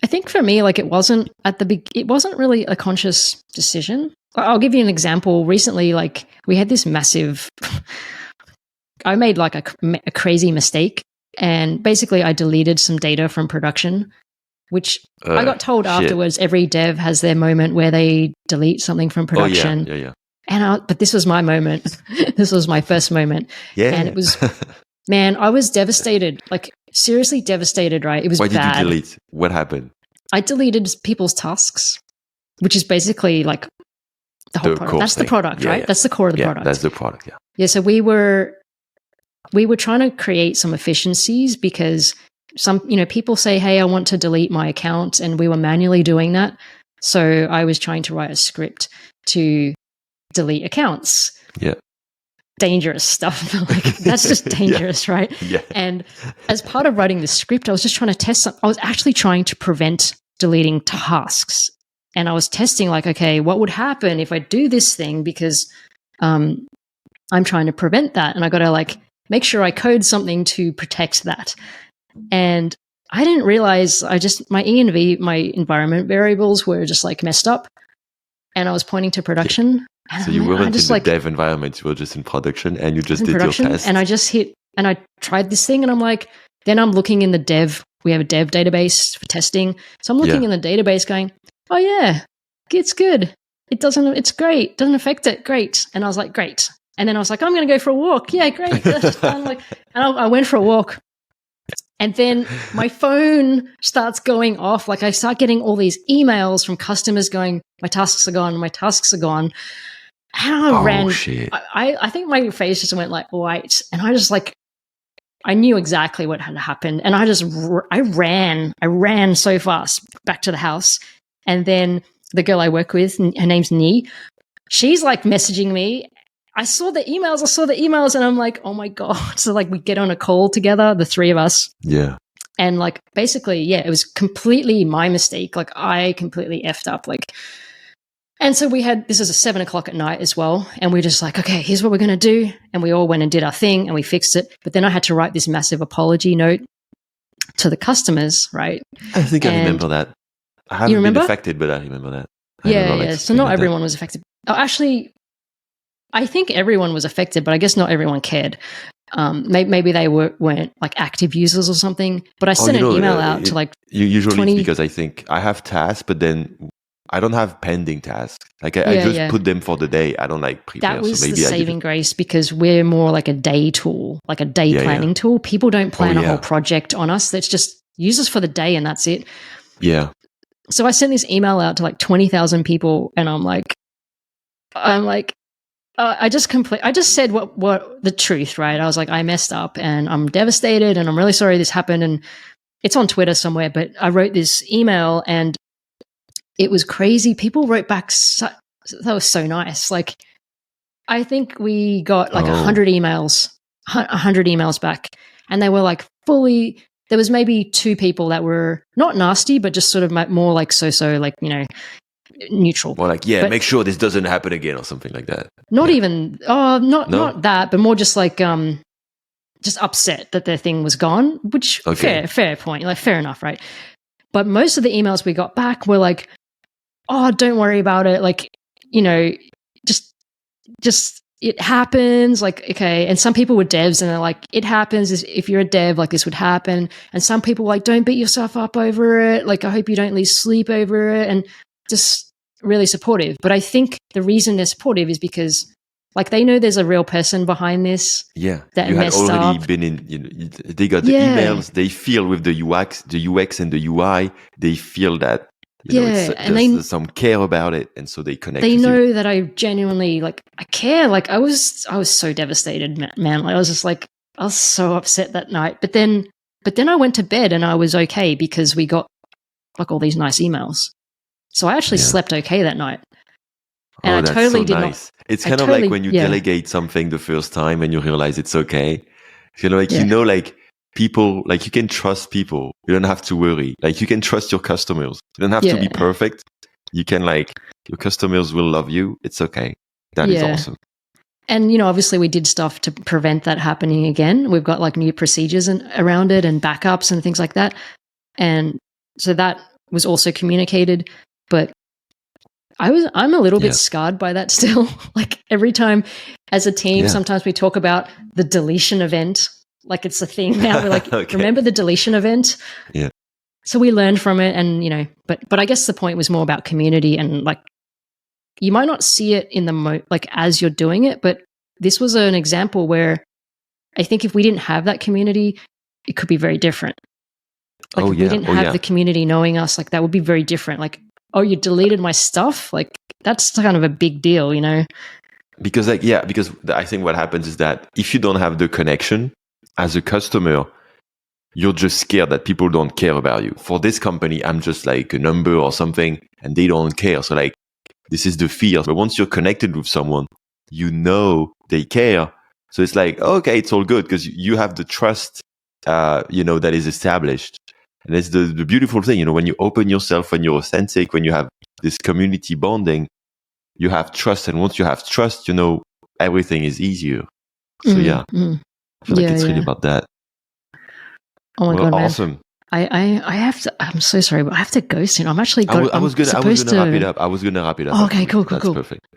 Speaker 2: I think for me, like it wasn't really a conscious decision. I'll give you an example. Recently, like we had this massive, I made like a crazy mistake, and basically I deleted some data from production, which I got told afterwards. Every dev has their moment where they delete something from production.
Speaker 1: Oh, yeah.
Speaker 2: But this was my moment. This was my first moment.
Speaker 1: Yeah.
Speaker 2: And it was, man, I was devastated. Like seriously devastated, right? It was bad.
Speaker 1: Why did you delete? What happened?
Speaker 2: I deleted people's tasks, which is basically like the whole product. That's the product, right? That's the core of the product.
Speaker 1: That's the product, yeah.
Speaker 2: Yeah, so we were trying to create some efficiencies because some, people say, hey, I want to delete my account, and we were manually doing that. So I was trying to write a script to delete accounts.
Speaker 1: Yeah.
Speaker 2: Dangerous stuff. Like that's just dangerous, right?
Speaker 1: Yeah.
Speaker 2: And as part of writing the script, I was just trying to test I was actually trying to prevent deleting tasks. And I was testing like, okay, what would happen if I do this thing? Because I'm trying to prevent that. And I got to like make sure I code something to protect that. And I didn't realize my env, my environment variables were just like messed up. And I was pointing to production.
Speaker 1: And so you weren't in the dev environment, you were just in production, and you just did your test.
Speaker 2: And I just I tried this thing, and I'm like, then I'm looking in the dev, we have a dev database for testing. So I'm looking in the database going, oh yeah, it's good. It's great. It doesn't affect it. Great. And I was like, great. And then I was like, I'm going to go for a walk. Yeah, great. And I went for a walk. And then my phone starts going off. Like I start getting all these emails from customers going, my tasks are gone. My tasks are gone. And I ran.
Speaker 1: Shit.
Speaker 2: I think my face just went like white. And I just like, I knew exactly what had happened. And I ran so fast back to the house. And then the girl I work with, her name's Nee, she's like messaging me. I saw the emails and I'm like, oh my God. So like we get on a call together, the three of us.
Speaker 1: Yeah.
Speaker 2: And like basically, yeah, it was completely my mistake. Like I completely effed up. Like, and so this is 7 o'clock at night as well. And we're just like, okay, here's what we're going to do. And we all went and did our thing and we fixed it. But then I had to write this massive apology note to the customers, right?
Speaker 1: I think I remember that. I haven't been affected, but I remember that.
Speaker 2: Yeah. So not everyone was affected. Oh, actually, I think everyone was affected, but I guess not everyone cared. Maybe they weren't like active users or something. But I sent an email out to like
Speaker 1: usually
Speaker 2: 20...
Speaker 1: it's because I think I have tasks, but then I don't have pending tasks. Like I just put them for the day. I don't like prepare.
Speaker 2: That was the saving grace because we're more like a day tool, like a day planning tool. People don't plan a whole project on us. That's just use us for the day and that's it.
Speaker 1: Yeah.
Speaker 2: So I sent this email out to like 20,000 people, and I just said what the truth, right? I was like, I messed up and I'm devastated and I'm really sorry this happened. And it's on Twitter somewhere, but I wrote this email and it was crazy. People wrote back. That was so nice. Like, I think we got like 100 emails back, and they were like fully. There was maybe 2 people that were not nasty, but just sort of more like so, like, you know, neutral.
Speaker 1: Well, like, but make sure this doesn't happen again or something like that.
Speaker 2: Not even, not that, but more just like, just upset that their thing was gone, which fair point, like fair enough, right? But most of the emails we got back were like, oh, don't worry about it. Like, you know, just it happens. Like, okay. And some people were devs and they're like, it happens. If you're a dev, like this would happen. And some people were like, don't beat yourself up over it. Like, I hope you don't lose sleep over it. And just really supportive. But I think the reason they're supportive is because like they know there's a real person behind this.
Speaker 1: Yeah,
Speaker 2: that
Speaker 1: you had
Speaker 2: messed
Speaker 1: already
Speaker 2: up.
Speaker 1: been in. You know, they got the emails. They feel with the UX and the UI. They feel that there's some care about it, and so they connect.
Speaker 2: They
Speaker 1: with
Speaker 2: know
Speaker 1: you.
Speaker 2: that I genuinely like I care. Like I was so devastated, man. Like, I was just like I was so upset that night. But then I went to bed and I was okay because we got like all these nice emails. So I actually slept okay that night. And I
Speaker 1: that's
Speaker 2: totally
Speaker 1: so
Speaker 2: did
Speaker 1: nice.
Speaker 2: not.
Speaker 1: It's kind of like when you delegate something the first time and you realize it's okay. You know, like like people, like you can trust people. You don't have to worry. Like you can trust your customers. You don't have to be perfect. You can like your customers will love you. It's okay. That is awesome.
Speaker 2: And you know, obviously, we did stuff to prevent that happening again. We've got like new procedures around it and backups and things like that. And so that was also communicated, but I'm a little bit scarred by that still. Like every time as a team, sometimes we talk about the deletion event. Like it's a thing now. We're like, remember the deletion event?
Speaker 1: Yeah.
Speaker 2: So we learned from it and, you know, but I guess the point was more about community and like, you might not see it in the like as you're doing it, but this was an example where I think if we didn't have that community, it could be very different. Like if we didn't have the community knowing us, like that would be very different. Like, oh, you deleted my stuff? Like that's kind of a big deal, you know?
Speaker 1: Because because I think what happens is that if you don't have the connection as a customer, you're just scared that people don't care about you. For this company, I'm just like a number or something and they don't care. So like, this is the fear. But once you're connected with someone, you know they care. So it's like, okay, it's all good because you have the trust, that is established. And it's the beautiful thing, you know, when you open yourself, when you're authentic, when you have this community bonding, you have trust. And once you have trust, you know, everything is easier. So I feel like it's really about that.
Speaker 2: Oh my God,
Speaker 1: awesome.
Speaker 2: Man. I have to. I'm so sorry, but I have to go soon. I'm actually.
Speaker 1: I was gonna wrap it up.
Speaker 2: Oh, okay, cool.
Speaker 1: Perfect.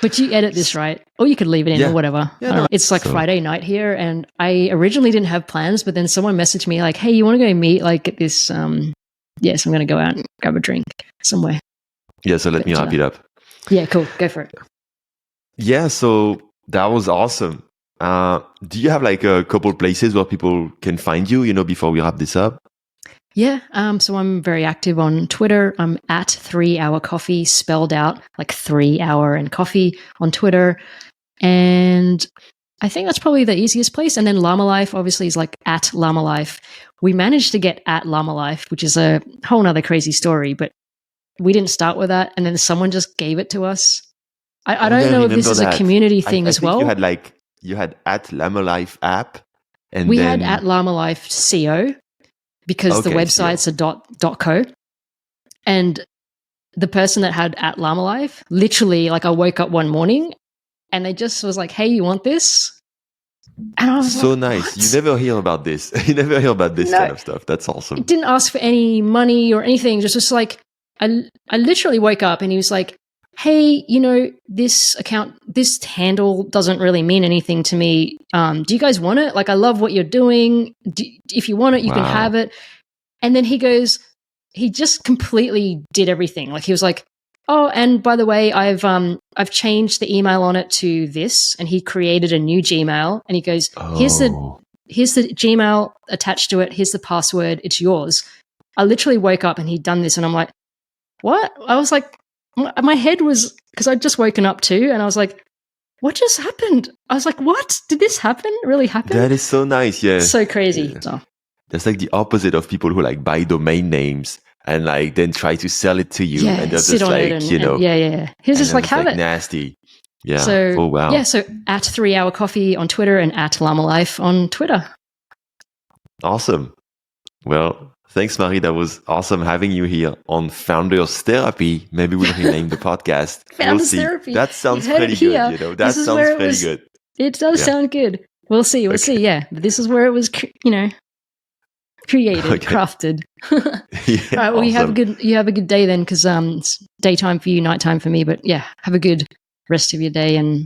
Speaker 2: But you edit this, right? Or you could leave it in or whatever.
Speaker 1: Yeah, no,
Speaker 2: it's like Friday night here, and I originally didn't have plans, but then someone messaged me like, "Hey, you want to go meet like at this?" Yes, I'm going to go out and grab a drink somewhere.
Speaker 1: Yeah, so let me wrap it up.
Speaker 2: Yeah, cool. Go for it.
Speaker 1: Yeah, so that was awesome. Do you have like a couple places where people can find you, you know, before we wrap this up?
Speaker 2: Yeah, so I'm very active on Twitter. I'm at 3 Hour Coffee, spelled out like 3 hour and coffee on Twitter. And I think that's probably the easiest place. And then Llama Life obviously is like at Llama Life. We managed to get at Llama Life, which is a whole nother crazy story, but we didn't start with that. And then someone just gave it to us. I don't know if this is a community thing as well.
Speaker 1: You had at Llama Life app. And
Speaker 2: we had at Llama Life CO. Because the website's a .co. And the person that had at Llama Life, literally, like I woke up one morning and they just was like, hey, you want this? And I was
Speaker 1: so nice. What? You never hear about this. You never hear about this kind of stuff. That's awesome.
Speaker 2: It didn't ask for any money or anything. Just like, I literally woke up and he was like, hey, you know, this handle doesn't really mean anything to me. Do you guys want it? Like, I love what you're doing. If you want it, you can have it. And then he just completely did everything. Like he was like, oh, and by the way, I've changed the email on it to this. And he created a new Gmail and he goes, here's the Gmail attached to it. Here's the password. It's yours. I literally woke up and he'd done this and I'm like, what? I was like, my head was, because I'd just woken up too, and I was like, what just happened? I was like, what? Did this happen? It really happen?
Speaker 1: That is so nice, yeah.
Speaker 2: So crazy. Yeah. So.
Speaker 1: That's like the opposite of people who like buy domain names and like then try to sell it to you. And they're just like, you know.
Speaker 2: Yeah. He's just like, have it.
Speaker 1: Nasty. Yeah.
Speaker 2: So,
Speaker 1: oh, wow.
Speaker 2: Yeah, so at 3 Hour Coffee on Twitter and at Llama Life on Twitter.
Speaker 1: Awesome. Well, thanks, Marie. That was awesome having you here on Founders Therapy. Maybe we'll rename the podcast.
Speaker 2: Founders Therapy.
Speaker 1: That sounds pretty good. You know, that sounds pretty good.
Speaker 2: It does sound good. We'll see. We'll see. Yeah. But this is where it was, created, crafted.
Speaker 1: Yeah,
Speaker 2: All right. Well,
Speaker 1: awesome.
Speaker 2: you have a good day then, because it's daytime for you, nighttime for me. But yeah, have a good rest of your day and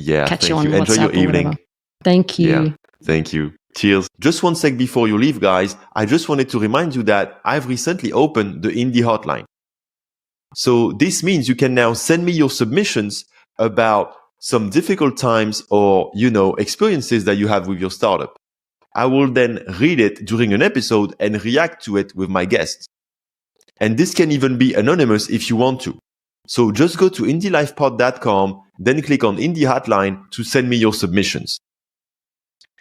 Speaker 2: catch you on
Speaker 1: Enjoy
Speaker 2: WhatsApp
Speaker 1: your
Speaker 2: or
Speaker 1: evening.
Speaker 2: whatever. Thank you.
Speaker 1: Yeah, thank you. Cheers. Just one sec before you leave, guys. I just wanted to remind you that I've recently opened the Indie Hotline. So this means you can now send me your submissions about some difficult times or, experiences that you have with your startup. I will then read it during an episode and react to it with my guests. And this can even be anonymous if you want to. So just go to indielifepod.com, then click on Indie Hotline to send me your submissions.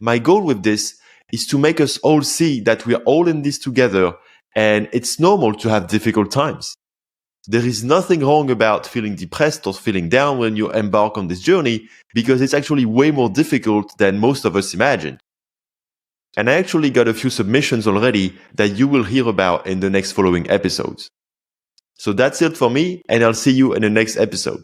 Speaker 1: My goal with this is to make us all see that we are all in this together, and it's normal to have difficult times. There is nothing wrong about feeling depressed or feeling down when you embark on this journey, because it's actually way more difficult than most of us imagined. And I actually got a few submissions already that you will hear about in the next following episodes. So that's it for me, and I'll see you in the next episode.